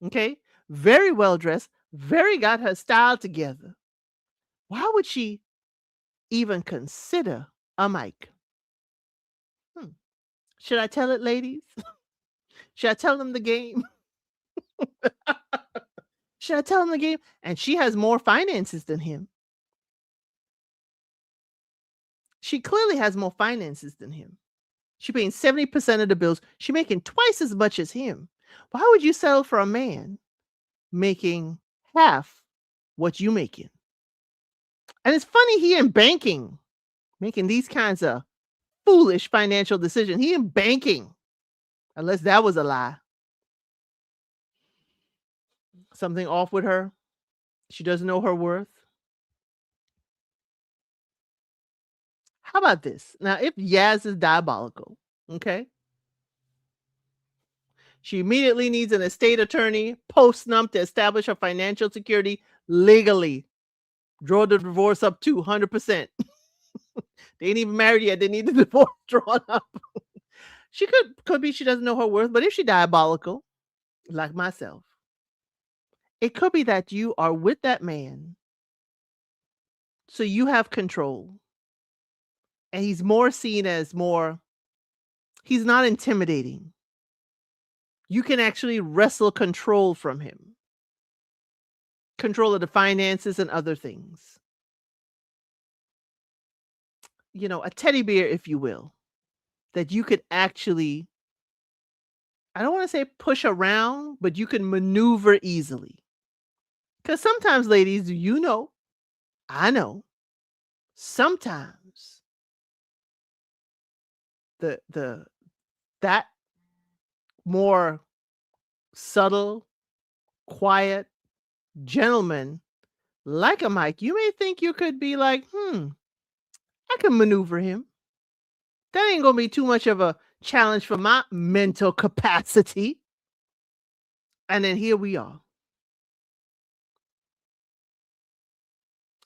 okay, very well dressed, very got her style together, why would she even consider a Mike? Should I tell it, ladies? Should I tell them the game? Should I tell them the game? And she has more finances than him. She clearly has more finances than him. She paying 70% of the bills. She making twice as much as him. Why would you settle for a man making half what you making? And it's funny, he in banking, making these kinds of foolish financial decisions. He in banking, unless that was a lie. Something off with her. She doesn't know her worth. How about this? Now, if Yas is diabolical, okay, She immediately needs an estate attorney post-num to establish her financial security legally. Draw the divorce up to 100%. They ain't even married yet. They need the divorce drawn up. She could be she doesn't know her worth, but if she diabolical, like myself, it could be that you are with that man, so you have control, and he's more seen as more. He's not intimidating. You can actually wrestle control from him, control of the finances and other things. A teddy bear, if you will, that you could actually, I don't want to say push around, but you can maneuver easily. Because sometimes, ladies, I know, sometimes the that more subtle, quiet gentleman like a Mike, you may think you could be like, I can maneuver him. That ain't gonna be too much of a challenge for my mental capacity. And then here we are.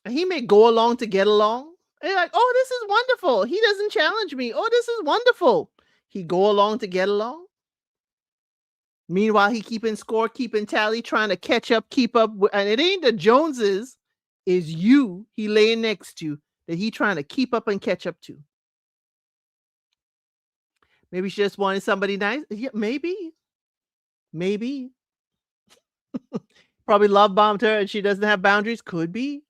And he may go along to get along. And you're like, oh, this is wonderful. He doesn't challenge me. Oh, this is wonderful. He go along to get along. Meanwhile, he keeping score, keeping tally, trying to catch up, keep up. And it ain't the Joneses, is you he laying next to that he trying to keep up and catch up to. Maybe she just wanted somebody nice. Yeah, maybe. Probably love bombed her and she doesn't have boundaries. Could be.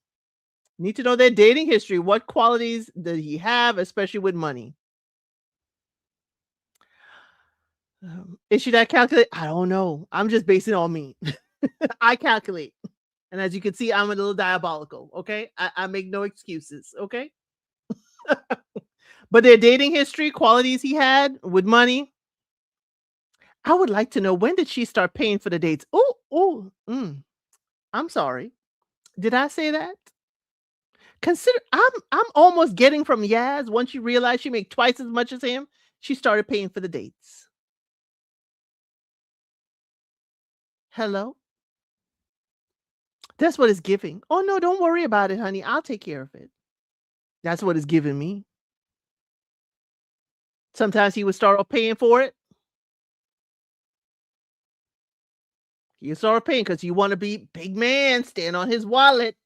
Need to know their dating history. What qualities did he have, especially with money? Is she that calculate? I don't know. I'm just basing it on me. I calculate. And as you can see, I'm a little diabolical. Okay. I make no excuses. Okay. But their dating history, qualities he had with money. I would like to know, when did she start paying for the dates? I'm sorry. Did I say that? Consider I'm almost getting from Yas, once you realize she make twice as much as him, she started paying for the dates. Hello? That's what it's giving. Oh no, don't worry about it, honey. I'll take care of it. That's what it's giving me. Sometimes he would start off paying for it. You start paying because you want to be big man, stand on his wallet.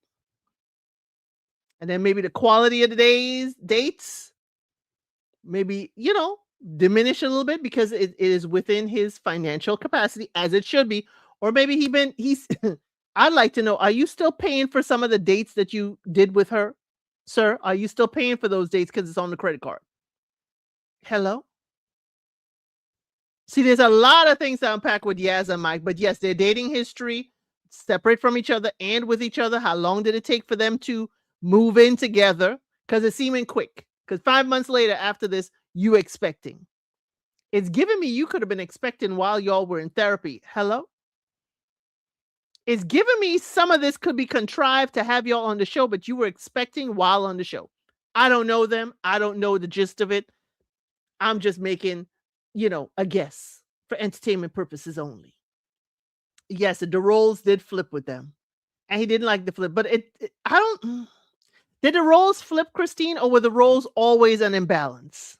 And then maybe the quality of the dates, maybe, diminish a little bit because it is within his financial capacity, as it should be. Or maybe he's, I'd like to know, are you still paying for some of the dates that you did with her? Sir, are you still paying for those dates because it's on the credit card? Hello? See, there's a lot of things to unpack with Yas and Mike, but yes, their dating history, separate from each other and with each other. How long did it take for them to move in together? Because it's seeming quick. Because 5 months later, after this, you expecting. It's giving me you could have been expecting while y'all were in therapy. Hello? It's giving me some of this could be contrived to have y'all on the show, but you were expecting while on the show. I don't know them. I don't know the gist of it. I'm just making, a guess for entertainment purposes only. Yes, the roles did flip with them. And he didn't like the flip, but did the roles flip, Christine, or were the roles always an imbalance?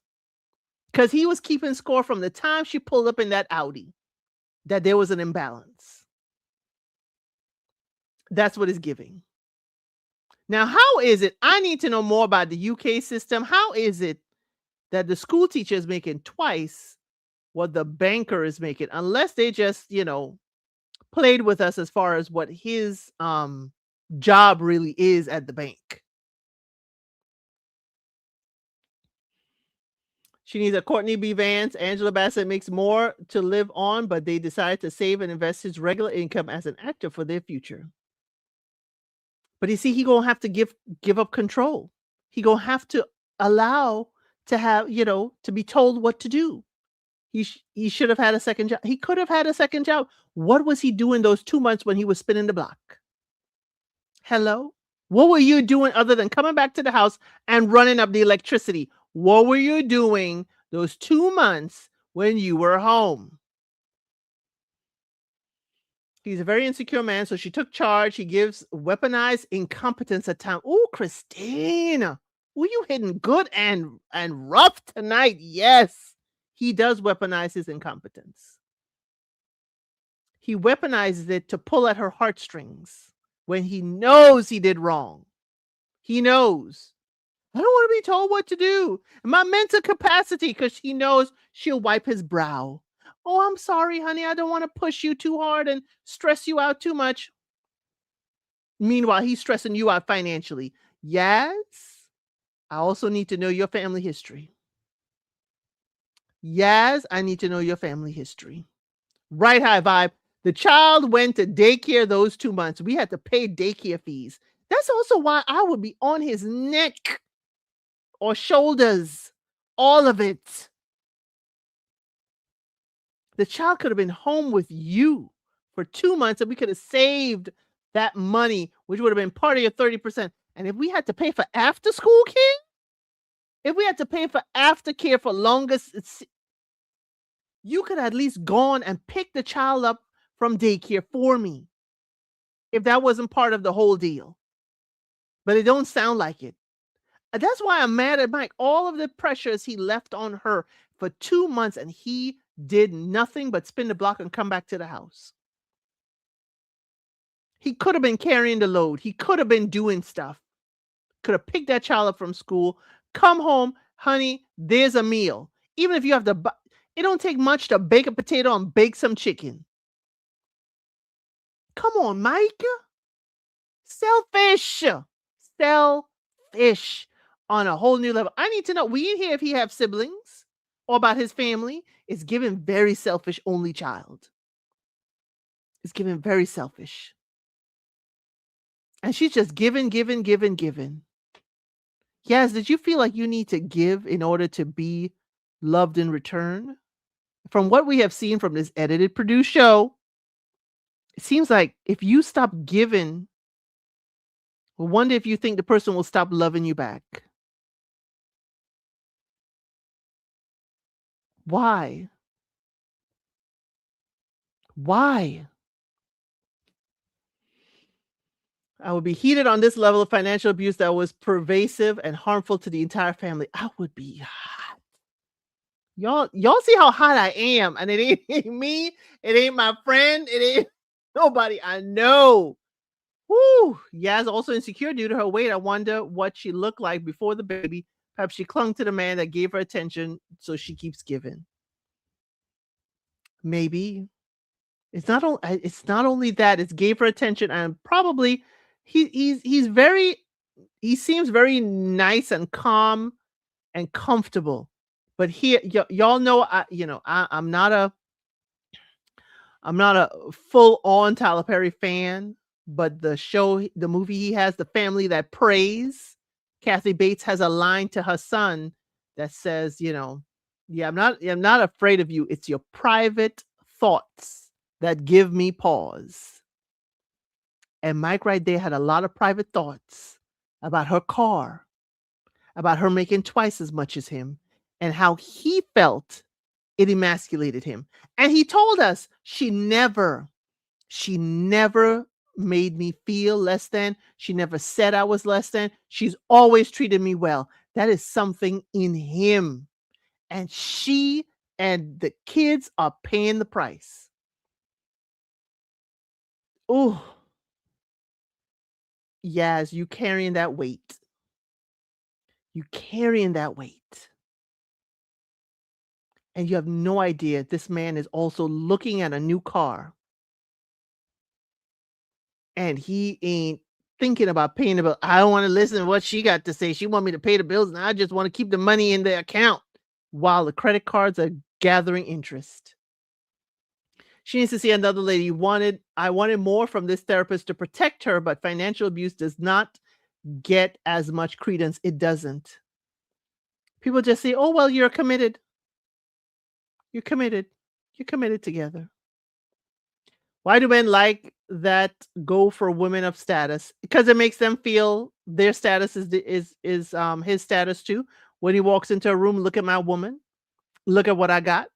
Because he was keeping score from the time she pulled up in that Audi, that there was an imbalance. That's what it's giving. Now, how is it? I need to know more about the UK system. How is it that the school teacher is making twice what the banker is making, unless they just, played with us as far as what his job really is at the bank. She needs a Courtney B. Vance. Angela Bassett makes more to live on, but they decided to save and invest his regular income as an actor for their future. But you see, he gonna have to give up control. He gonna have to allow to have, to be told what to do. He should have had a second job. He could have had a second job. What was he doing those 2 months when he was spinning the block? Hello? What were you doing other than coming back to the house and running up the electricity? What were you doing those 2 months when you were home? He's a very insecure man, so she took charge. He gives weaponized incompetence at time. Ooh, Christine. Ooh, you hitting good and rough tonight. Yes. He does weaponize his incompetence. He weaponizes it to pull at her heartstrings when he knows he did wrong. He knows. I don't want to be told what to do. My mental capacity, because he knows she'll wipe his brow. Oh, I'm sorry, honey. I don't want to push you too hard and stress you out too much. Meanwhile, he's stressing you out financially. Yes. I also need to know your family history. Yes, I need to know your family history. Right high vibe. The child went to daycare those 2 months. We had to pay daycare fees. That's also why I would be on his neck or shoulders. All of it. The child could have been home with you for 2 months and we could have saved that money, which would have been part of your 30%. And if we had to pay for after school care, if we had to pay for aftercare for longest, you could have at least gone and picked the child up from daycare for me if that wasn't part of the whole deal. But it don't sound like it. That's why I'm mad at Mike. All of the pressures he left on her for 2 months and he did nothing but spin the block and come back to the house. He could have been carrying the load. He could have been doing stuff. Could have picked that child up from school, come home, honey, there's a meal. Even if you have to, it don't take much to bake a potato and bake some chicken. Come on, Mike. Selfish. Selfish on a whole new level. I need to know. We didn't hear if he have siblings or about his family. It's given very selfish only child. It's given very selfish. And she's just giving. Yes, did you feel like you need to give in order to be loved in return? From what we have seen from this edited, produced show, it seems like if you stop giving, well, wonder if you think the person will stop loving you back. Why? Why? I would be heated on this level of financial abuse that was pervasive and harmful to the entire family. I would be hot. Y'all see how hot I am, and it ain't me, it ain't my friend, it ain't nobody I know. Woo! Yas also insecure due to her weight. I wonder what she looked like before the baby. Perhaps she clung to the man that gave her attention, so she keeps giving. Maybe it's not only that, it's gave her attention, and probably he's very, he seems very nice and calm and comfortable. But here, y'all know, I'm not a full on Tyler Perry fan, but the movie he has, The Family That Prays, Kathy Bates has a line to her son that says, yeah, I'm not afraid of you. It's your private thoughts that give me pause. And Mike right there had a lot of private thoughts about her car, about her making twice as much as him, and how he felt it emasculated him. And he told us she never made me feel less than. She never said I was less than. She's always treated me well. That is something in him. And she and the kids are paying the price. Oh, yes, you carrying that weight. You carrying that weight. And you have no idea this man is also looking at a new car. And he ain't thinking about paying the bill. I don't want to listen to what she got to say. She want me to pay the bills, and I just want to keep the money in the account while the credit cards are gathering interest. She needs to see another lady. I wanted more from this therapist to protect her, but financial abuse does not get as much credence. It doesn't. People just say, oh, well, you're committed. You're committed. You're committed together. Why do men like that go for women of status? Because it makes them feel their status is his status too. When he walks into a room, look at my woman. Look at what I got.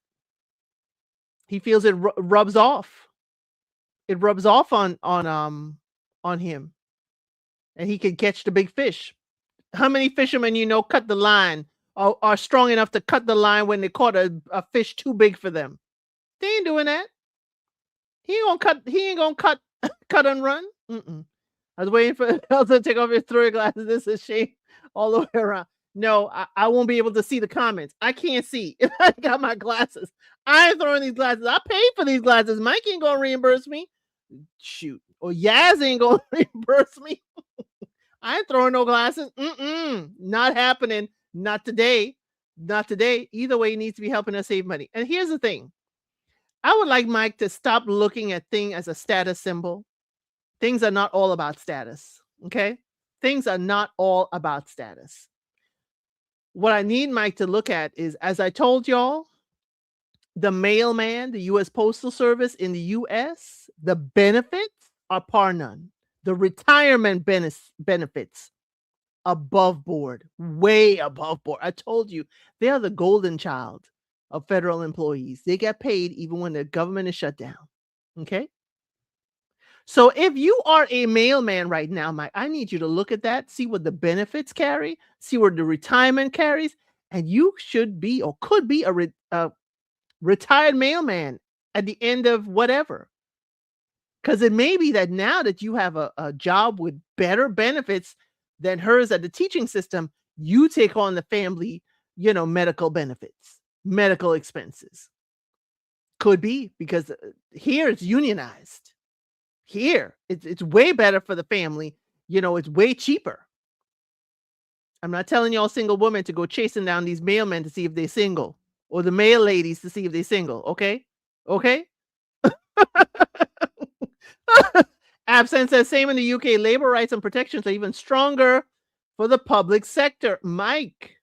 He feels it rubs off. It rubs off on him, and he can catch the big fish. How many fishermen cut the line, or are strong enough to cut the line when they caught a fish too big for them? They ain't doing that. He ain't gonna cut cut and run. Mm-mm. I was waiting for Elsa to take off your throwing glasses. This is shame all the way around. No, I won't be able to see the comments. I can't see if I got my glasses. I ain't throwing these glasses. I paid for these glasses. Mike ain't gonna reimburse me. Shoot. Or Yas ain't gonna reimburse me. I ain't throwing no glasses. Not happening. Not today. Not today. Either way, he needs to be helping us save money. And here's the thing. I would like Mike to stop looking at thing as a status symbol. Things are not all about status. Okay? Things are not all about status. What I need Mike to look at is, as I told y'all, the mailman, the U.S. Postal Service in the U.S., the benefits are par none. The retirement benefits, above board, way above board. I told you, they are the golden child of federal employees. They get paid even when the government is shut down. Okay? So if you are a mailman right now, Mike, I need you to look at that, see what the benefits carry, see what the retirement carries, and you should be or could be a retired mailman at the end of whatever. Because it may be that now that you have a job with better benefits than hers at the teaching system, you take on the family, medical benefits, medical expenses. Could be, because here it's unionized. Here, it's way better for the family. It's way cheaper. I'm not telling y'all single women to go chasing down these mailmen to see if they're single, or the mail ladies to see if they're single. Okay? Okay? Absence says same in the UK. Labor rights and protections are even stronger for the public sector. Mike,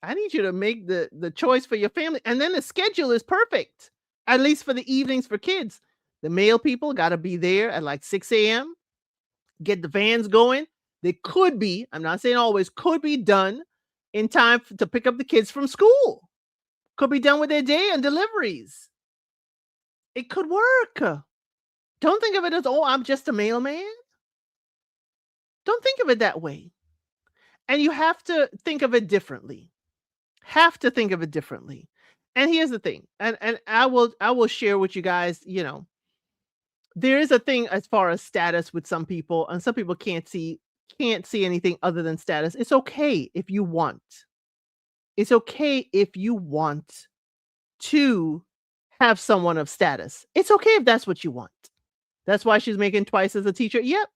I need you to make the choice for your family. And then the schedule is perfect, at least for the evenings for kids. The male people got to be there at like 6 a.m., get the vans going. They could be, I'm not saying always, could be done in time to pick up the kids from school. Could be done with their day and deliveries. It could work. Don't think of it as, oh, I'm just a mailman. Don't think of it that way. And you have to think of it differently. Have to think of it differently. And here's the thing. And I will share with you guys, there is a thing as far as status with some people, and some people can't see anything other than status. It's okay if you want. It's okay if you want to have someone of status. It's okay if that's what you want. That's why she's making twice as a teacher. Yep.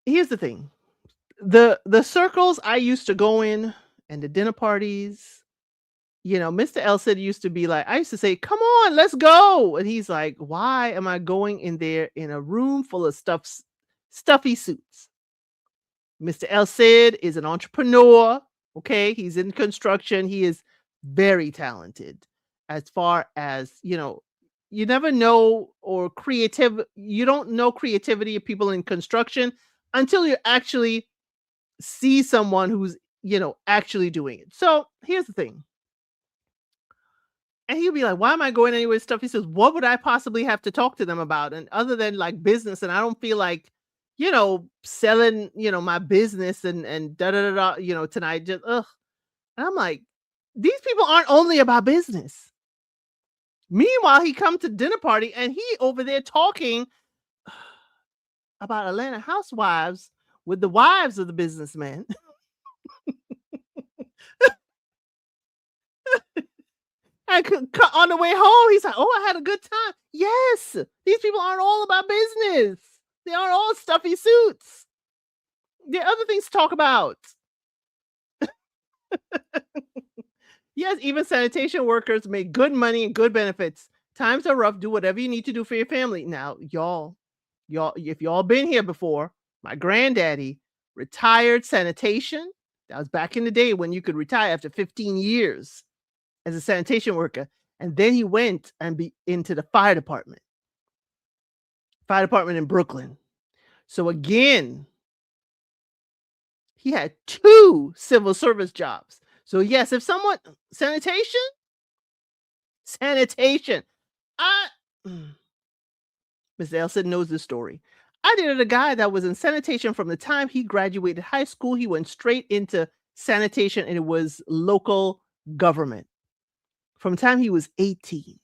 Here's the thing. The circles I used to go in, and the dinner parties, Mr. L said used to be like, I used to say, come on, let's go. And he's like, why am I going in there in a room full of stuffy suits? Mr. El Cid is an entrepreneur. Okay. He's in construction. He is very talented as far as, you never know, or you don't know creativity of people in construction until you actually see someone who's, actually doing it. So here's the thing. And he'll be like, why am I going anywhere with stuff? He says, what would I possibly have to talk to them about? And other than like business, and I don't feel like, selling, my business and da da da da, tonight, just ugh. And I'm like, these people aren't only about business. Meanwhile, he come to dinner party and he over there talking about Atlanta housewives with the wives of the businessmen. And on the way home, he's like, oh, I had a good time. Yes, these people aren't all about business. They aren't all stuffy suits. There are other things to talk about. Yes, even sanitation workers make good money and good benefits. Times are rough. Do whatever you need to do for your family. Now, y'all, if y'all been here before, my granddaddy retired sanitation. That was back in the day when you could retire after 15 years as a sanitation worker. And then he went and be into the fire department in Brooklyn. So again, he had 2 civil service jobs. So yes, if someone, sanitation, I Mr. Elson knows this story. I dated a guy that was in sanitation from the time he graduated high school. He went straight into sanitation and it was local government. From the time he was 18. He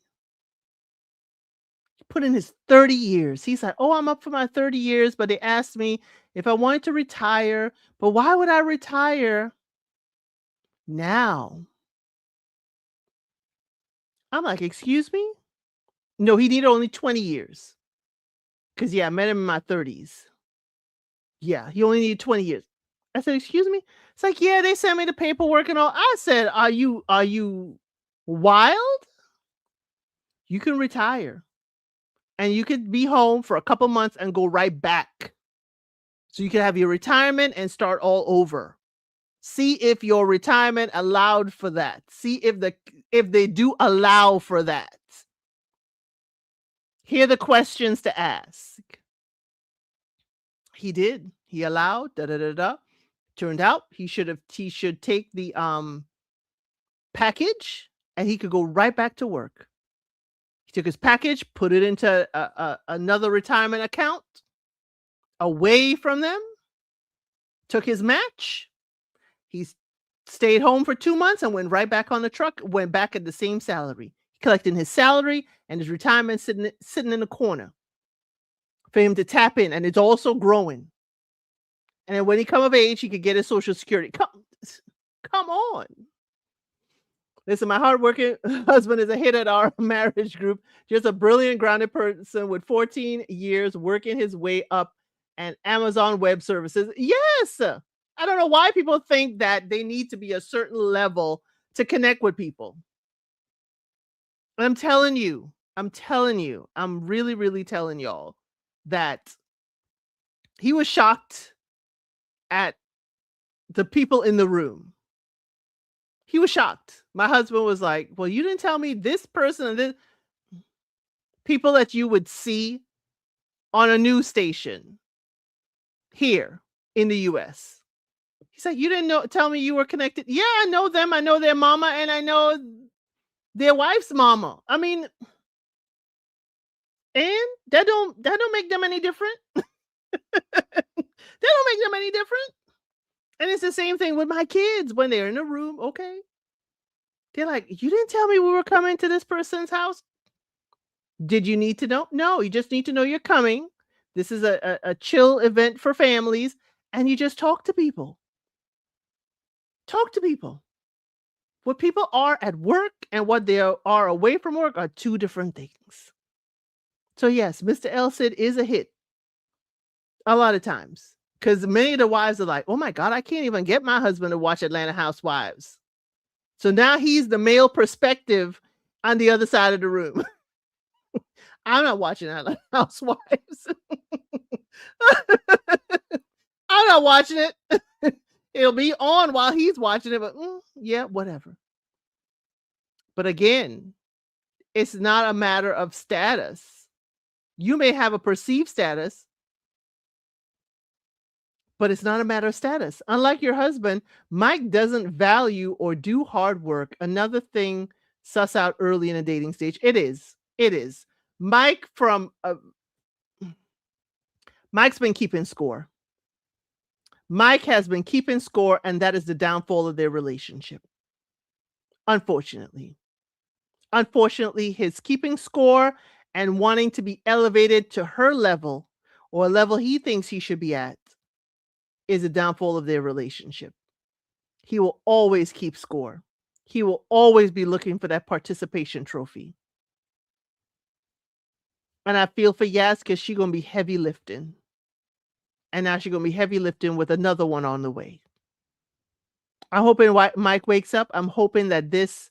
put in his 30 years. He's like, "Oh, I'm up for my 30 years, but they asked me if I wanted to retire. But why would I retire now?" I'm like, "Excuse me?" No, he needed only 20 years. Because, yeah, I met him in my 30s. Yeah, he only needed 20 years. I said, "Excuse me?" It's like, "Yeah, they sent me the paperwork and all." I said, "Are you wild? You can retire and you could be home for a couple months and go right back. So you can have your retirement and start all over. See if your retirement allowed for that. See if they do allow for that. Here are the questions to ask." He did. He allowed. Da da da da. Turned out he should take the package and he could go right back to work. He took his package, put it into another retirement account away from them, took his match. He stayed home for 2 months and went right back on the truck, went back at the same salary, collecting his salary and his retirement sitting in the corner for him to tap in, and it's also growing. And then when he come of age, he could get his Social Security. Come on. Listen, my hardworking husband is a hit at our marriage group. Just a brilliant, grounded person with 14 years working his way up and Amazon Web Services. Yes. I don't know why people think that they need to be a certain level to connect with people. I'm telling you, I'm really, really telling y'all that he was shocked at the people in the room. He was shocked. My husband was like, "Well, you didn't tell me this person and this people that you would see on a news station here in the US." He's like, "You didn't tell me you were connected." Yeah, I know them. I know their mama and I know their wife's mama. I mean, and that don't make them any different. That don't make them any different. And it's the same thing with my kids when they're in a room. Okay. They're like, "You didn't tell me we were coming to this person's house." Did you need to know? No, you just need to know you're coming. This is a chill event for families, and you just talk to people. Talk to people. What people are at work and what they are away from work are two different things. So yes, Mr. Elsid is a hit a lot of times because many of the wives are like, "Oh my God, I can't even get my husband to watch Atlanta Housewives." So now he's the male perspective on the other side of the room. I'm not watching Atlanta Housewives. I'm not watching it. It'll be on while he's watching it, but yeah, whatever. But again, it's not a matter of status. You may have a perceived status, but it's not a matter of status. Unlike your husband, Mike doesn't value or do hard work. Another thing suss out early in a dating stage. It is. It is. Mike's been keeping score. Mike has been keeping score, and that is the downfall of their relationship. Unfortunately. Unfortunately, his keeping score and wanting to be elevated to her level or a level he thinks he should be at is a downfall of their relationship. He will always keep score. He will always be looking for that participation trophy. And I feel for Yas because she's going to be heavy lifting. And now she's going to be heavy lifting with another one on the way. I'm hoping Mike wakes up. I'm hoping that this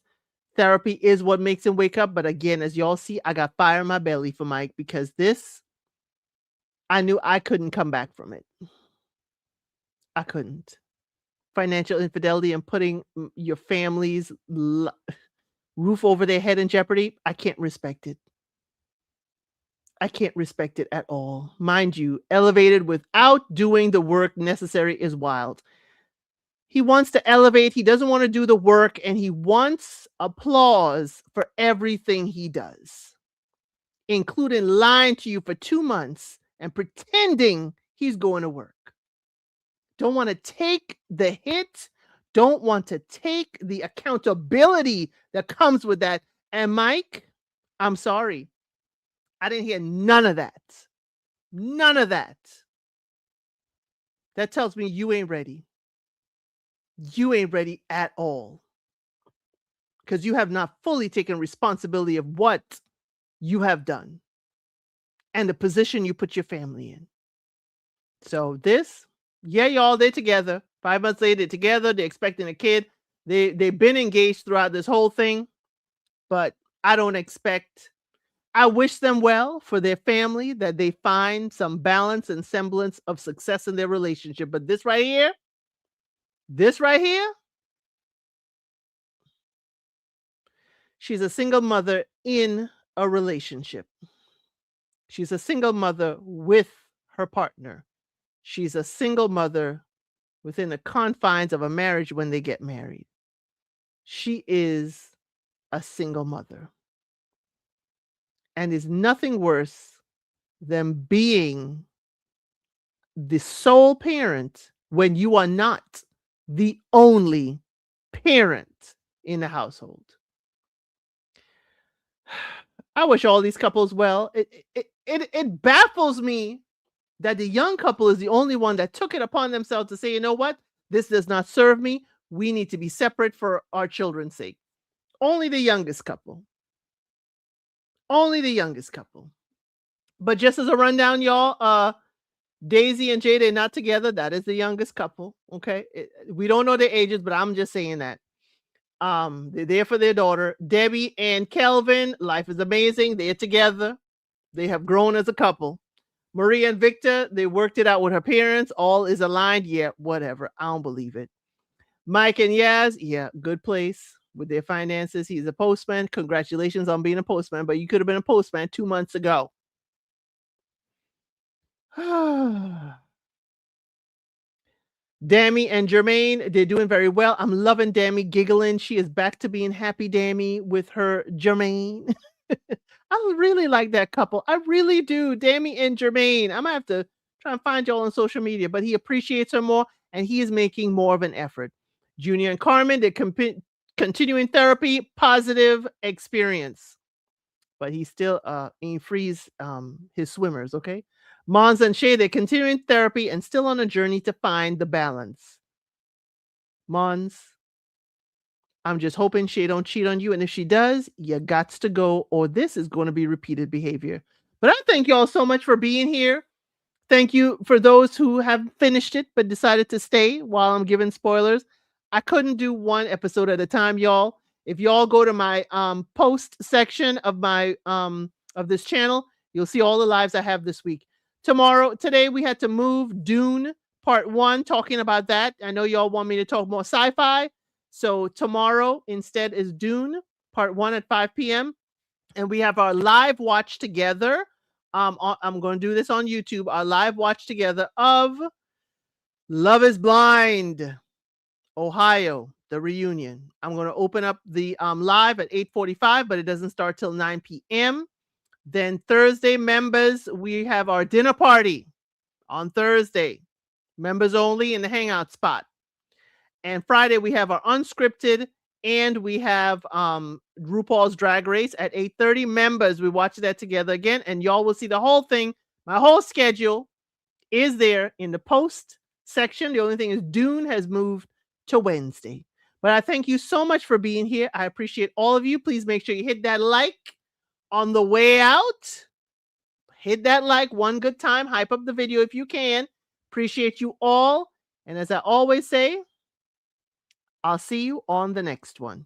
therapy is what makes him wake up. But again, as y'all see, I got fire in my belly for Mike because this, I knew I couldn't come back from it. I couldn't. Financial infidelity and putting your family's roof over their head in jeopardy. I can't respect it. I can't respect it at all. Mind you, elevated without doing the work necessary is wild. He wants to elevate. He doesn't want to do the work, and he wants applause for everything he does. including lying to you for 2 months and pretending he's going to work. Don't want to take the hit, don't want to take the accountability that comes with that. And Mike, I'm sorry. I didn't hear none of that. None of that. That tells me you ain't ready. You ain't ready at all. Because you have not fully taken responsibility of what you have done and the position you put your family in. So this, yeah, y'all, they're together. 5 months later, they're together. They're expecting a kid. They've been engaged throughout this whole thing, but I don't expect. I wish them well for their family, that they find some balance and semblance of success in their relationship. But this right here, she's a single mother in a relationship. She's a single mother with her partner. She's a single mother within the confines of a marriage when they get married. She is a single mother. And is nothing worse than being the sole parent when you are not the only parent in the household. I wish all these couples well. It baffles me that the young couple is the only one that took it upon themselves to say, you know what? This does not serve me. We need to be separate for our children's sake. Only the youngest couple. Only the youngest couple. But just as a rundown, y'all, Daisy and Jay, they're not together. That is the youngest couple. Okay. We don't know their ages, but I'm just saying that. They're there for their daughter. Debbie and Kelvin, life is amazing. They're together. They have grown as a couple. Maria and Victor, they worked it out with her parents. All is aligned. Yeah, whatever. I don't believe it. Mike and Yas, yeah, good place with their finances. He's a postman. Congratulations on being a postman, but you could have been a postman 2 months ago. Dami and Germaine, they're doing very well. I'm loving Dami giggling. She is back to being happy Dami with her Germaine. I really like that couple. I really do. Dami and Germaine. I'm gonna have to try and find y'all on social media, but he appreciates her more and he is making more of an effort. Junior and Carmen, they're continuing therapy, positive experience. But he still frees his swimmers, okay? Monz and Shay, they're continuing therapy and still on a journey to find the balance. Monz, I'm just hoping Shay don't cheat on you. And if she does, you gots to go, or this is going to be repeated behavior. But I thank y'all so much for being here. Thank you for those who have finished it but decided to stay while I'm giving spoilers. I couldn't do one episode at a time, y'all. If y'all go to my post section of my of this channel, you'll see all the lives I have this week. Today we had to move Dune Part 1, talking about that. I know y'all want me to talk more sci-fi. So tomorrow instead is Dune Part 1 at 5 p.m. And we have our live watch together. I'm going to do this on YouTube. Our live watch together of Love is Blind, Ohio, the reunion. I'm going to open up the live at 8:45, but it doesn't start till 9 p.m. Then Thursday, members, we have our dinner party on Thursday. Members only in the hangout spot. And Friday, we have our unscripted, and we have RuPaul's Drag Race at 8:30. Members, we watch that together again, and y'all will see the whole thing. My whole schedule is there in the post section. The only thing is Dune has moved to Wednesday. But I thank you so much for being here. I appreciate all of you. Please make sure you hit that like on the way out. Hit that like one good time. Hype up the video if you can. Appreciate you all. And as I always say, I'll see you on the next one.